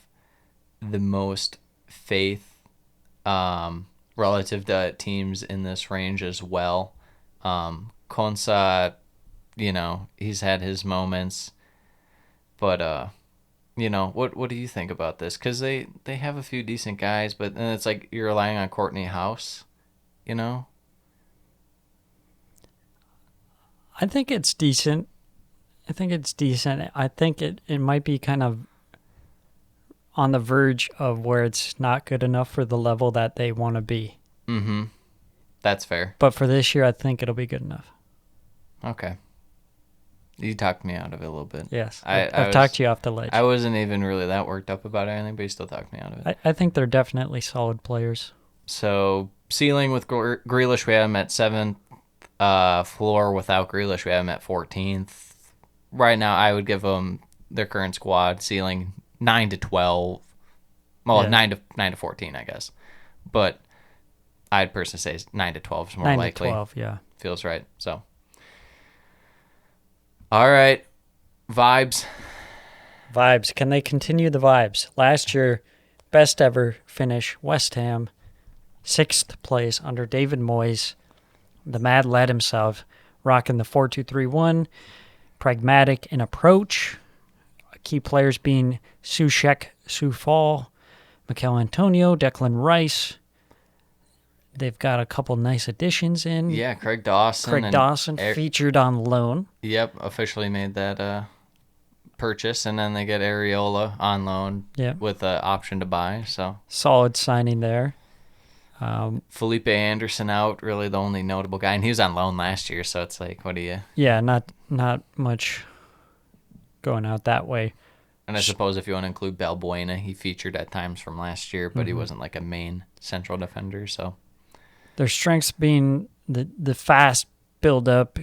the most faith relative to teams in this range as well. Konsa, he's had his moments, but what do you think about this? Because they have a few decent guys, but then it's like you're relying on Courtney House, I think it's decent. I think it might be kind of on the verge of where it's not good enough for the level that they want to be. Mm-hmm. That's fair. But for this year, I think it'll be good enough. Okay. You talked me out of it a little bit. Yes, I've talked you off the ledge. I wasn't even really that worked up about anything, but you still talked me out of it. I think they're definitely solid players. So ceiling with Grealish, we have him at 7th. Floor without Grealish, we have him at 14th. Right now, I would give them their current squad ceiling 9 to 12. Well, 9 to 14, I guess. But I'd personally say 9 to 12 is more 9 likely. 9 to 12, yeah. Feels right. So, all right, vibes. Vibes. Can they continue the vibes? Last year, best ever finish, West Ham, 6th place under David Moyes, the mad lad himself, rocking the 4-2-3-1, pragmatic in approach. Key players being Soucek, Soufal, Mikel Antonio, Declan Rice. They've got a couple nice additions in. Yeah, Craig Dawson. Craig Dawson featured on loan. Yep, officially made that purchase, and then they get Areola on loan with an option to buy. So solid signing there. Felipe Anderson out, really the only notable guy, and he was on loan last year. So it's like, what do you? Yeah, not much going out that way. And I suppose if you want to include Balbuena, he featured at times from last year, but he wasn't like a main central defender. So their strengths being the fast build up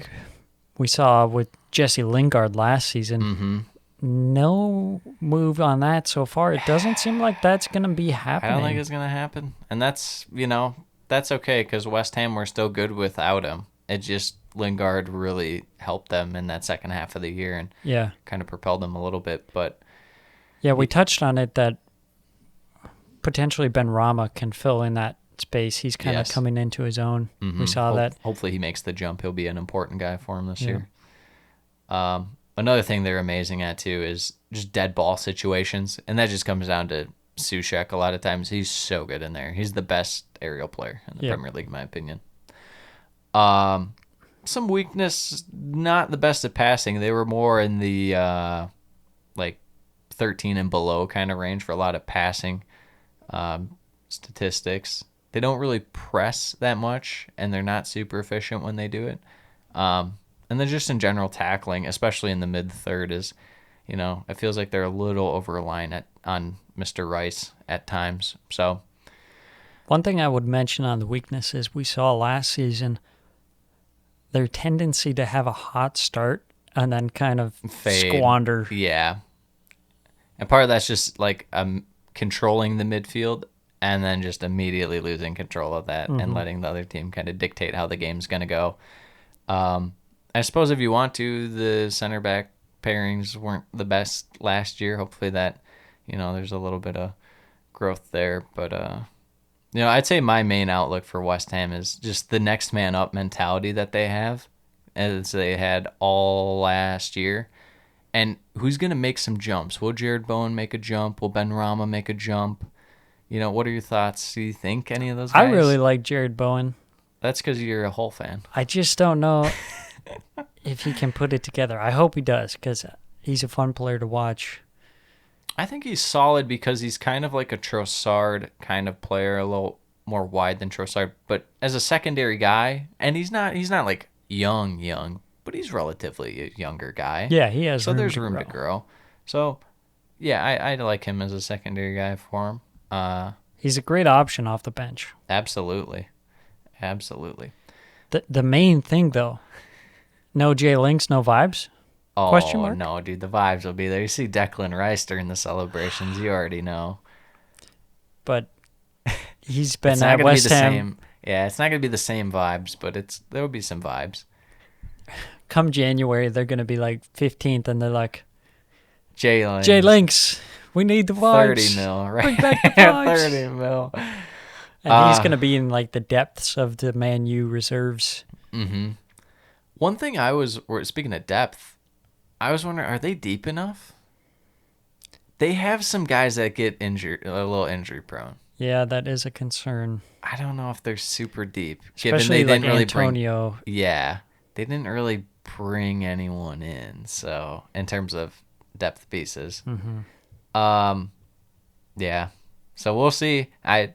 we saw with Jesse Lingard last season. Mm-hmm. No move on that so far. It doesn't seem like that's going to be happening. I don't think it's going to happen. And that's, that's okay because West Ham were still good without him. It just, Lingard really helped them in that second half of the year and kind of propelled them a little bit. But yeah, we touched on it that potentially Ben Rama can fill in that space. He's kind of coming into his own. Mm-hmm. We saw that. Hopefully he makes the jump. He'll be an important guy for him this year. Another thing they're amazing at, too, is just dead ball situations. And that just comes down to Soucek a lot of times. He's so good in there. He's the best aerial player in the Premier League, in my opinion. Some weakness, not the best at passing. They were more in the 13 and below kind of range for a lot of passing statistics. They don't really press that much, and they're not super efficient when they do it. And then just in general tackling, especially in the mid-third, is, it feels like they're a little over-reliant on Mr. Rice at times. So, one thing I would mention on the weaknesses we saw last season, their tendency to have a hot start and then kind of squander. Yeah. And part of that's just like controlling the midfield and then just immediately losing control of that and letting the other team kind of dictate how the game's going to go. I suppose if you want to, the center back pairings weren't the best last year. Hopefully that, there's a little bit of growth there. But, I'd say my main outlook for West Ham is just the next man up mentality that they have, as they had all last year. And who's going to make some jumps? Will Jared Bowen make a jump? Will Ben Rama make a jump? What are your thoughts? Do you think any of those guys? I really like Jared Bowen. That's because you're a Hull fan. I just don't know if he can put it together. I hope he does because he's a fun player to watch. I think he's solid because he's kind of like a Trossard kind of player, a little more wide than Trossard, but as a secondary guy, and he's not like young, but he's relatively a younger guy. Yeah, he has. So there's room to grow. So yeah, I like him as a secondary guy for him. He's a great option off the bench. Absolutely. The main thing though, no Jay Links, no vibes. Oh, Question mark? No, dude, the vibes will be there. You see Declan Rice during the celebrations, you already know. But he's been at West Ham. Yeah, it's not going to be the same vibes, but there will be some vibes. Come January, they're going to be like 15th, and they're like, Jay Links, we need the vibes. 30 mil, right? Bring back the vibes. 30 mil. And he's going to be in like the depths of the Man U reserves. Mm-hmm. One thing speaking of depth, I was wondering, are they deep enough? They have some guys that get injured, a little injury prone. Yeah, that is a concern. I don't know if they're super deep. Especially like Antonio. They didn't really bring anyone in, so in terms of depth pieces. Mm-hmm. Yeah. So we'll see. I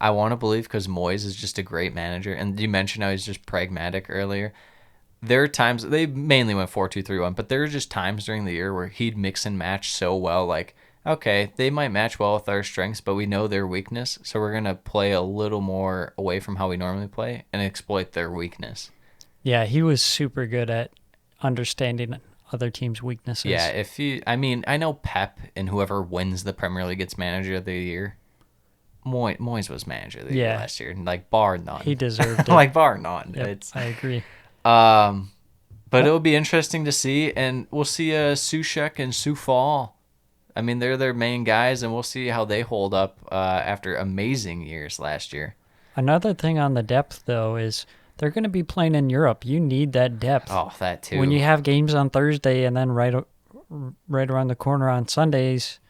want to believe because Moyes is just a great manager, and you mentioned how he's just pragmatic earlier. there are times they mainly went 4-2-3-1, but there are just times during the year where he'd mix and match so well. Like, okay, they might match well with our strengths, but we know their weakness, so we're gonna play a little more away from how we normally play and exploit their weakness. Yeah, he was super good at understanding other teams' weaknesses. Yeah, I know Pep and whoever wins the Premier League gets Manager of the Year. Moyes was Manager of the Year last year, like bar none. He deserved it. Like bar none. Yep, I agree. But it'll be interesting to see, and we'll see Soucek and Soufal. I mean, they're their main guys, and we'll see how they hold up after amazing years last year. Another thing on the depth, though, is they're going to be playing in Europe. You need that depth. Oh, that too. When you have games on Thursday and then right around the corner on Sundays,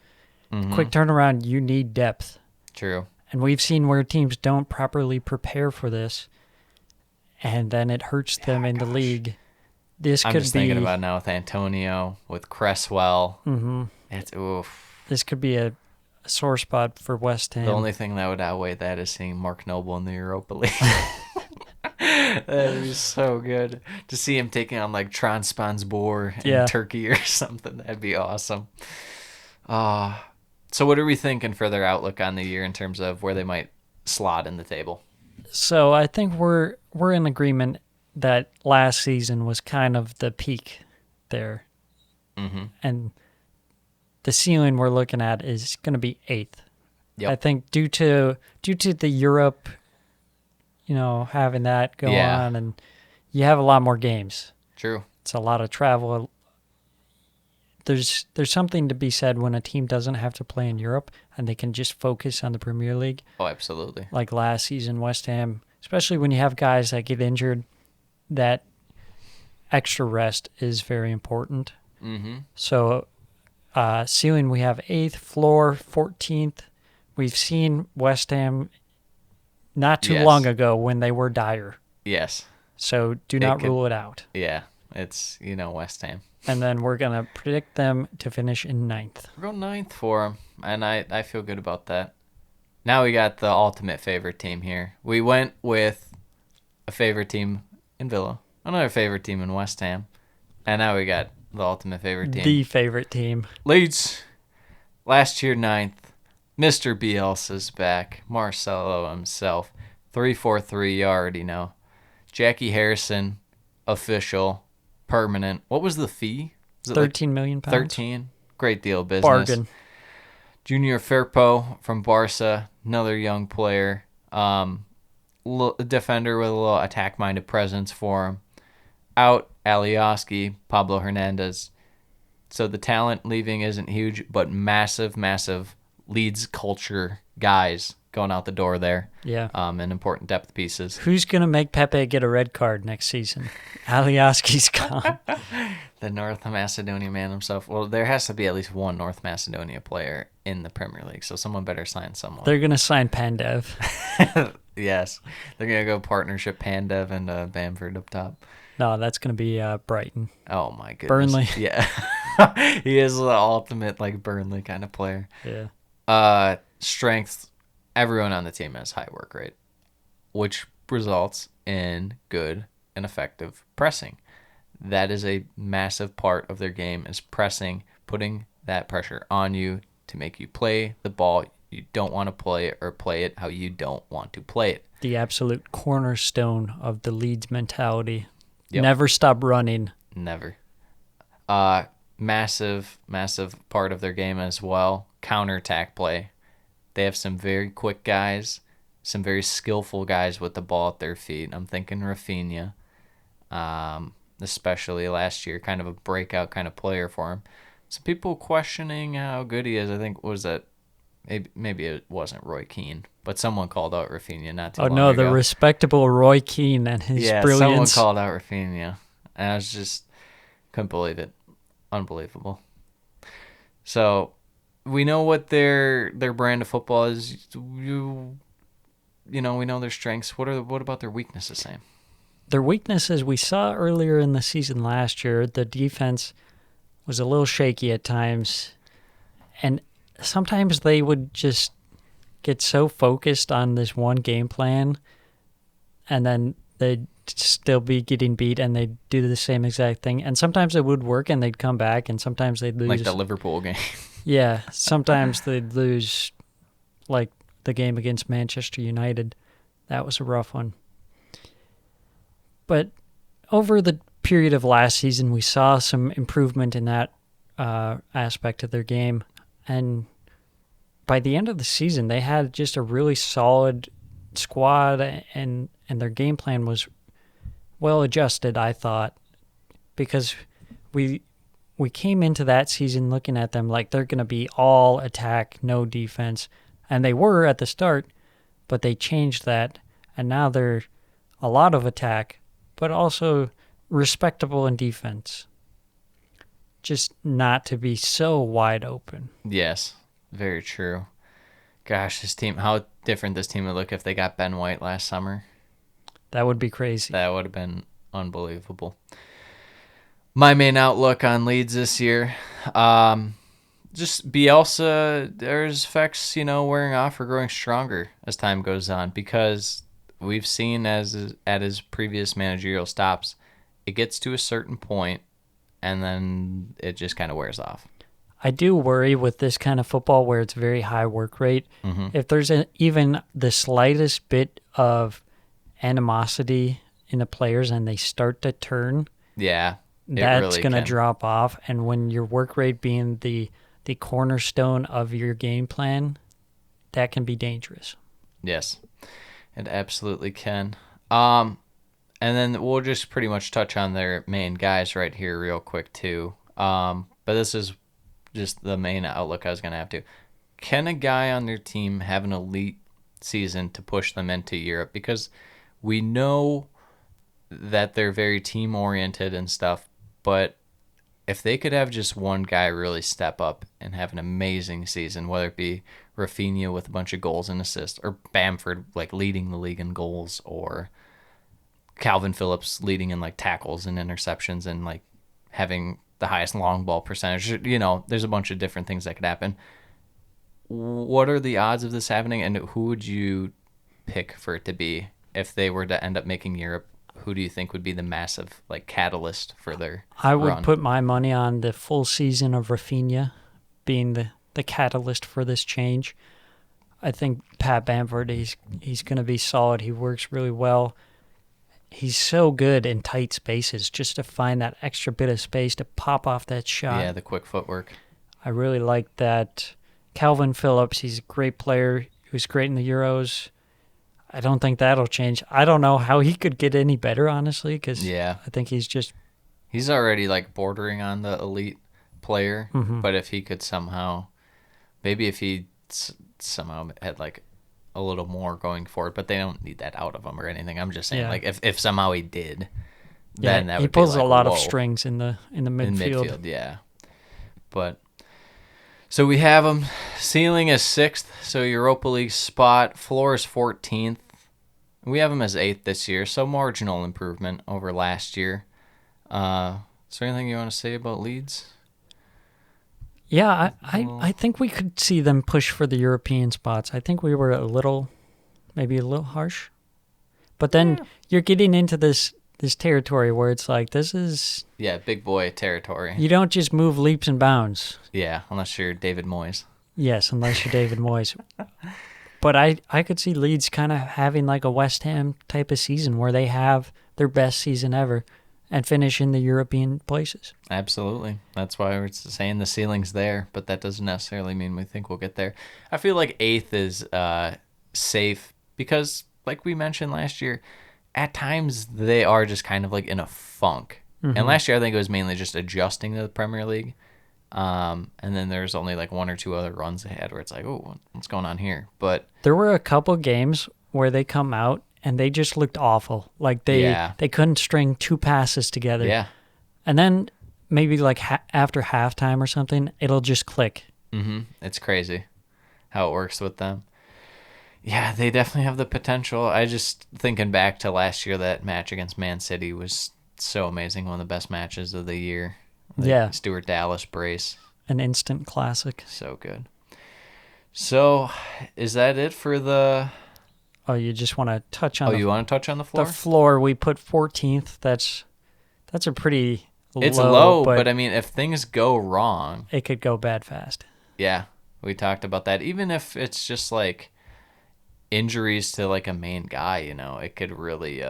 quick turnaround, you need depth. True. And we've seen where teams don't properly prepare for this, and then it hurts them in the league. I'm just thinking about now with Antonio, with Cresswell. Mm-hmm. It's oof. This could be a sore spot for West Ham. The only thing that would outweigh that is seeing Mark Noble in the Europa League. That would be so good to see him taking on like Trabzonspor in Turkey or something. That'd be awesome. So what are we thinking for their outlook on the year in terms of where they might slot in the table? So I think we're in agreement that last season was kind of the peak there. Mm-hmm. And the ceiling we're looking at is going to be 8th. Yep. I think due to the Europe, having that go on, and you have a lot more games. True. It's a lot of travel. There's something to be said when a team doesn't have to play in Europe and they can just focus on the Premier League. Oh, absolutely. Like last season, West Ham, especially when you have guys that get injured, that extra rest is very important. Mm-hmm. So, ceiling, we have 8th, floor 14th. We've seen West Ham not too long ago when they were dire. Yes. So do not rule it out. Yeah, it's, West Ham. And then we're going to predict them to finish in 9th. We're going 9th for them, and I feel good about that. Now we got the ultimate favorite team here. We went with a favorite team in Villa, another favorite team in West Ham, and now we got the ultimate favorite team. The favorite team. Leeds. Last year, 9th. Mr. Bielsa's back. Marcelo himself. 3-4-3, you already know. Jackie Harrison, official, permanent. What was the fee? Was it 13 million pounds. 13. Great deal of business. Bargain. Junior Firpo from Barca, another young player. Defender with a little attack-minded presence for him. Out, Alioski, Pablo Hernandez. So the talent leaving isn't huge, but massive, massive Leeds culture guys going out the door there. Yeah. And important depth pieces. Who's going to make Pepe get a red card next season? Alioski's gone. The North Macedonia man himself. Well, there has to be at least one North Macedonia player in the Premier League, so someone better sign someone. They're going to sign Pandev. Yes. They're going to go partnership Pandev and Bamford up top. No, that's going to be Brighton. Oh, my goodness. Burnley. Yeah. He is the ultimate, Burnley kind of player. Yeah. Strength. Everyone on the team has high work rate, which results in good and effective pressing. That is a massive part of their game, is pressing, putting that pressure on you to make you play the ball you don't want to play or play it how you don't want to play it. The absolute cornerstone of the Leeds mentality. Yep. Never stop running. Never. Massive, massive part of their game as well. Counterattack play. They have some very quick guys, some very skillful guys with the ball at their feet. I'm thinking Rafinha, especially last year, kind of a breakout kind of player for him. Some people questioning how good he is. I think, was that, maybe it wasn't Roy Keane, but someone called out Rafinha not too long ago. The respectable Roy Keane and his brilliance. Someone called out Rafinha, and I was just, couldn't believe it. Unbelievable. So, we know what their brand of football is. We know their strengths. What about their weaknesses, Sam? Their weaknesses, we saw earlier in the season last year, the defense was a little shaky at times. And sometimes they would just get so focused on this one game plan, and then they'd still be getting beat and they'd do the same exact thing. And sometimes it would work and they'd come back, and sometimes they'd lose. Like the Liverpool game. Yeah, sometimes they'd lose, like the game against Manchester United. That was a rough one. But over the period of last season, we saw some improvement in that aspect of their game. And by the end of the season, they had just a really solid squad, and their game plan was well adjusted, I thought, because we came into that season looking at them like they're going to be all attack, no defense. And they were at the start, but they changed that, and now they're a lot of attack, but also respectable in defense. Just not to be so wide open. Yes, very true. Gosh, this team, how different this team would look if they got Ben White last summer. That would be crazy. That would have been unbelievable. My main outlook on Leeds this year, just Bielsa, there's effects, wearing off or growing stronger as time goes on, because we've seen at his previous managerial stops, it gets to a certain point and then it just kind of wears off. I do worry with this kind of football where it's very high work rate. Mm-hmm. If there's even the slightest bit of animosity in the players and they start to turn, yeah, that's really going to drop off. And when your work rate being the cornerstone of your game plan, that can be dangerous. Yes, it absolutely can. And then we'll just pretty much touch on their main guys right here real quick too. But this is just the main outlook I was going to have to. Can a guy on their team have an elite season to push them into Europe? Because we know that they're very team-oriented and stuff, but if they could have just one guy really step up and have an amazing season, whether it be Rafinha with a bunch of goals and assists, or Bamford like leading the league in goals, or Calvin Phillips leading in like tackles and interceptions and like having the highest long ball percentage, there's a bunch of different things that could happen. What are the odds of this happening, and who would you pick for it to be if they were to end up making Europe? Who do you think would be the massive catalyst for their I would run? Put my money on the full season of Rafinha being the catalyst for this change. I think Pat Bamford, he's going to be solid. He works really well. He's so good in tight spaces, just to find that extra bit of space to pop off that shot. Yeah, the quick footwork. I really like that. Calvin Phillips, he's a great player. He was great in the Euros. I don't think that'll change. I don't know how he could get any better, honestly, because I think he's already like bordering on the elite player. Mm-hmm. But if he could somehow, maybe if he somehow had like a little more going forward, but they don't need that out of him or anything. I'm just saying, like if somehow he did, then that would he pulls be like, a lot whoa, of strings in the midfield. In midfield, yeah. But so we have them ceiling as 6th, so Europa League spot. Floor is 14th. We have them as 8th this year, so marginal improvement over last year. Is there anything you want to say about Leeds? Yeah, I think we could see them push for the European spots. I think we were maybe a little harsh. But then you're getting into this territory where it's like, this is... Yeah, big boy territory. You don't just move leaps and bounds. Yeah, unless you're David Moyes. Yes, unless you're David Moyes. But I could see Leeds kind of having like a West Ham type of season where they have their best season ever and finish in the European places. Absolutely. That's why we're saying the ceiling's there, but that doesn't necessarily mean we think we'll get there. I feel like 8th is safe because, like we mentioned last year, at times they are just kind of like in a funk. Mm-hmm. And last year I think it was mainly just adjusting to the Premier League. And then there's only like one or two other runs they had where it's like, oh, what's going on here? But there were a couple games where they come out and they just looked awful. Like they couldn't string 2 passes together. Yeah. And then maybe like after halftime or something, it'll just click. Mm-hmm. It's crazy how it works with them. Yeah, they definitely have the potential. I just thinking back to last year, that match against Man City was so amazing. One of the best matches of the year. Stuart Dallas brace. An instant classic. So good. So, is that it for the Oh, you just want to touch on Oh, you want to touch on the floor? the floor? We put 14th. That's a pretty It's low, low, but but I mean, if things go wrong, it could go bad fast. yeah, we talked about that. Even if it's just like injuries to like a main guy, it could really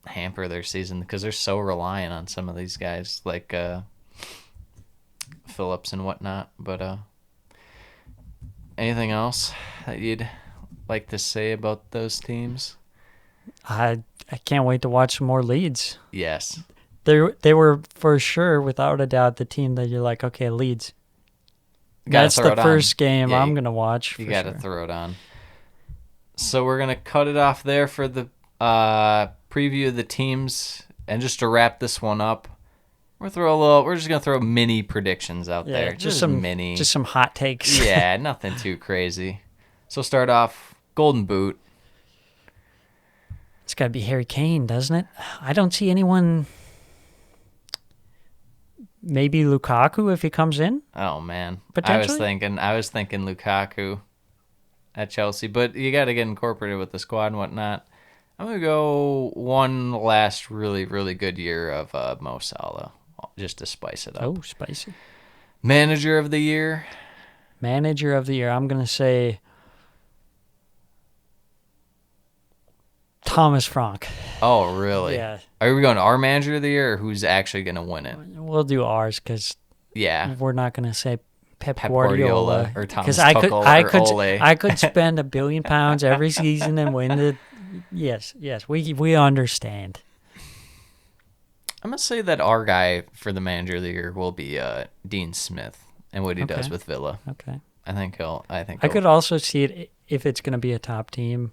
hamper their season because they're so reliant on some of these guys like Phillips and whatnot. But anything else that you'd like to say about those teams? I can't wait to watch some more Leeds. Yes. They were for sure, without a doubt, the team that you're like, okay, Leeds. That's the first game Yeah, I'm gonna watch. You for got to sure. throw it on. So we're gonna cut it off there for the preview of the teams, and just to wrap this one up, we're just gonna throw mini predictions out Yeah, there, just some hot takes. Yeah, nothing too crazy. So start off Golden Boot. It's got to be Harry Kane, doesn't it? I don't see anyone. Maybe Lukaku if he comes in. Oh man, Potentially? I was thinking Lukaku at Chelsea, but you got to get incorporated with the squad and whatnot. I'm gonna go one last really really good year of Mo Salah, just to spice it up. Oh, spicy. Manager of the year. Manager of the year. I'm gonna say Thomas Frank. Oh really? Yeah. Are we going to our manager of the year, or who's actually gonna win it? We'll do ours because Yeah. we're not gonna say Pep Guardiola Guardiola or Thomas 'Cause Tuchel or Ole. I could spend £1 billion every season and win the. Yes, we understand. I'm gonna say that our guy for the manager of the year will be Dean Smith and what he does Okay. with Villa. Okay. I I could also see it if it's gonna be a top team.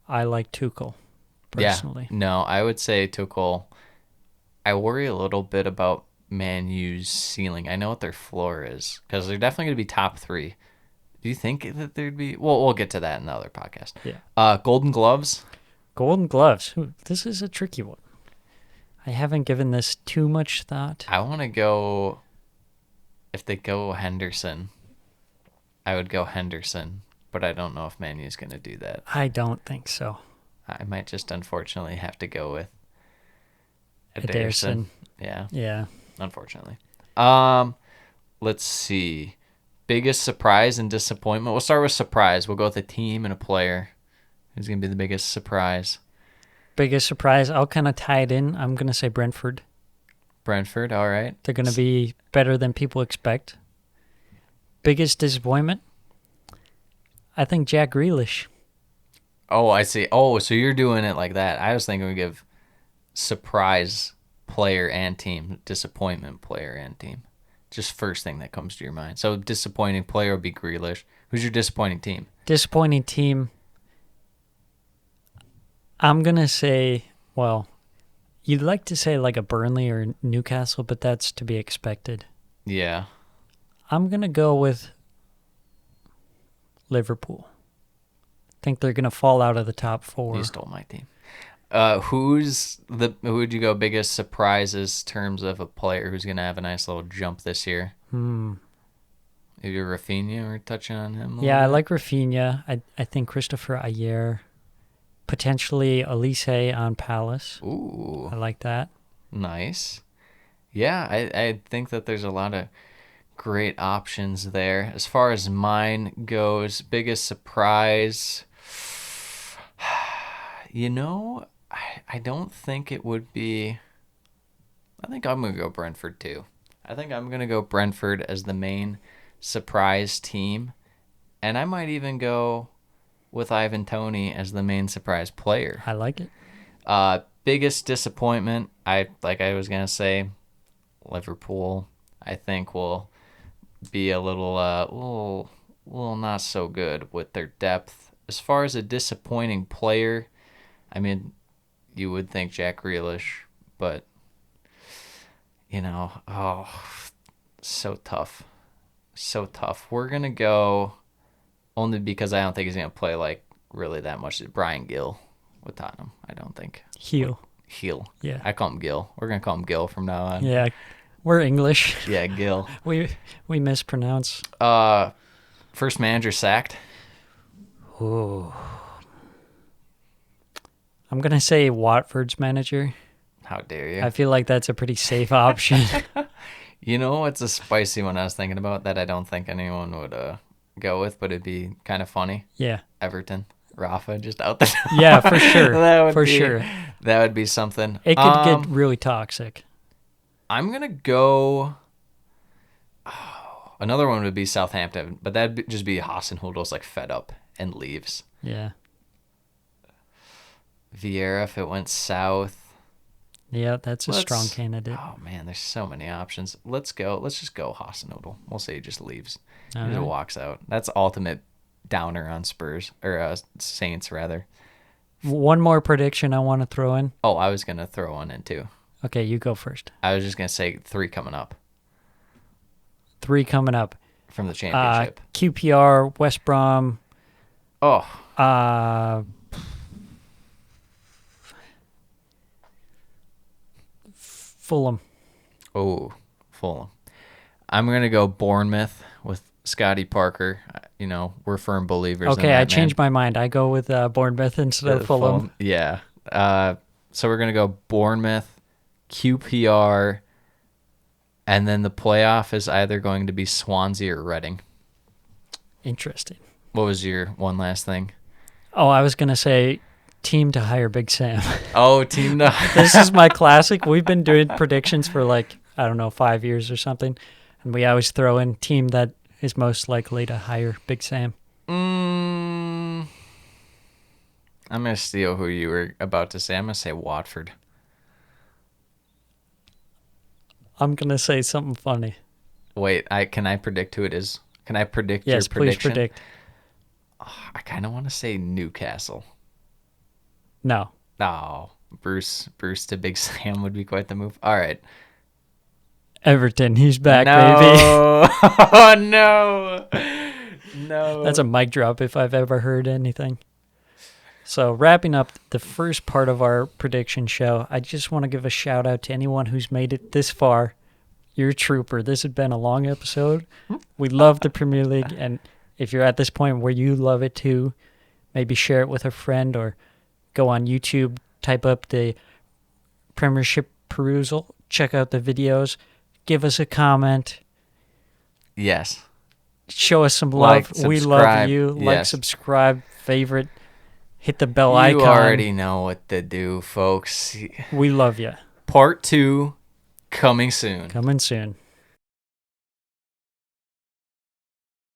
I like Tuchel, personally. Yeah. No, I would say Tuchel. I worry a little bit about Man U's ceiling. I know what their floor is because they're definitely going to be top 3. Do you think that there'd be? Well, we'll get to that in the other podcast. Yeah. Golden Gloves. Golden Gloves. Ooh, this is a tricky one. I haven't given this too much thought. I want to go. If they go Henderson, I would go Henderson, but I don't know if Man U's going to do that. I don't think so. I might just unfortunately have to go with Ederson. Yeah, Yeah. unfortunately. Let's see. Biggest surprise and disappointment. We'll start with surprise. We'll go with a team and a player. Who's going to be the biggest surprise? Biggest surprise, I'll kind of tie it in. I'm going to say Brentford. Brentford, all right. They're going to be better than people expect. Biggest disappointment, I think Jack Grealish. Oh, I see. Oh, so you're doing it like that. I was thinking we give surprise player and team, disappointment player and team. Just first thing that comes to your mind. So disappointing player would be Grealish. Who's your disappointing team? Disappointing team, I'm going to say, well, you'd like to say like a Burnley or Newcastle, but that's to be expected. Yeah. I'm going to go with Liverpool. I think they're going to fall out of the top 4. You stole my team. Who would you go biggest surprises terms of a player who's going to have a nice little jump this year? Maybe Rafinha, or touching on him? Yeah, I like Rafinha. I think Christopher Ayer. Potentially Elise on Palace. Ooh. I like that. Nice. Yeah, I think that there's a lot of great options there. As far as mine goes, biggest surprise, I don't think it would be. I think I'm going to go Brentford too. I think I'm going to go Brentford as the main surprise team. And I might even go with Ivan Toney as the main surprise player. I like it. Biggest disappointment, I was going to say, Liverpool, I think will be a little not so good with their depth. As far as a disappointing player, I mean, you would think Jack Grealish, but so tough. We're gonna go only because I don't think he's gonna play like really that much. Brian Gill with Tottenham. I don't think. Heel. Yeah. I call him Gill. We're gonna call him Gill from now on. Yeah, we're English. Yeah, Gill. We mispronounce. First manager sacked. Ooh. I'm going to say Watford's manager. How dare you? I feel like that's a pretty safe option. You know what's a spicy one I was thinking about that I don't think anyone would go with, but it'd be kind of funny? Yeah. Everton. Rafa just out there. Yeah, for sure. Sure. That would be something. It could get really toxic. I'm going to go... another one would be Southampton, but that'd just be Hasenhutl's like fed up and leaves. Yeah. Vieira, if it went south. Yeah, that's a strong candidate. Oh, man, there's so many options. Let's just go Hasenhutl. We'll say he just leaves. He just right. walks out. That's ultimate downer on Spurs, or Saints, rather. One more prediction I want to throw in. Oh, I was going to throw one in, too. Okay, you go first. I was just going to say 3 coming up 3 coming up. from the championship. QPR, West Brom. Oh, Fulham. oh, Fulham. I'm going to go Bournemouth with Scotty Parker. You know, we're firm believers in Okay, that I changed my mind. I go with Bournemouth instead of Fulham. Yeah. So we're going to go Bournemouth, QPR, and then the playoff is either going to be Swansea or Reading. Interesting. What was your one last thing? Oh, I was going to say team to hire Big Sam. Oh, team no. This is my classic. We've been doing predictions for 5 years or something, and we always throw in team that is most likely to hire Big Sam. I'm going to steal who you were about to say. I'm going to say Watford. I'm going to say something funny. Wait, can I predict who it is? Can I predict Yes, your prediction? please predict. I kind of want to say Newcastle. No. Oh, Bruce to Big Sam would be quite the move. All right. Everton, he's back, No. baby. Oh, no. No. That's a mic drop if I've ever heard anything. So wrapping up the first part of our prediction show, I just want to give a shout out to anyone who's made it this far. You're a trooper. This has been a long episode. We love the Premier League, and if you're at this point where you love it too, maybe share it with a friend or go on YouTube, type up the Premiership Perusal, check out the videos, give us a comment. Yes. Show us some love. We love subscribe. you. Like, Yes. subscribe, favorite, hit the bell icon. You already know what to do, folks. We love you. Part 2 coming soon. Coming soon.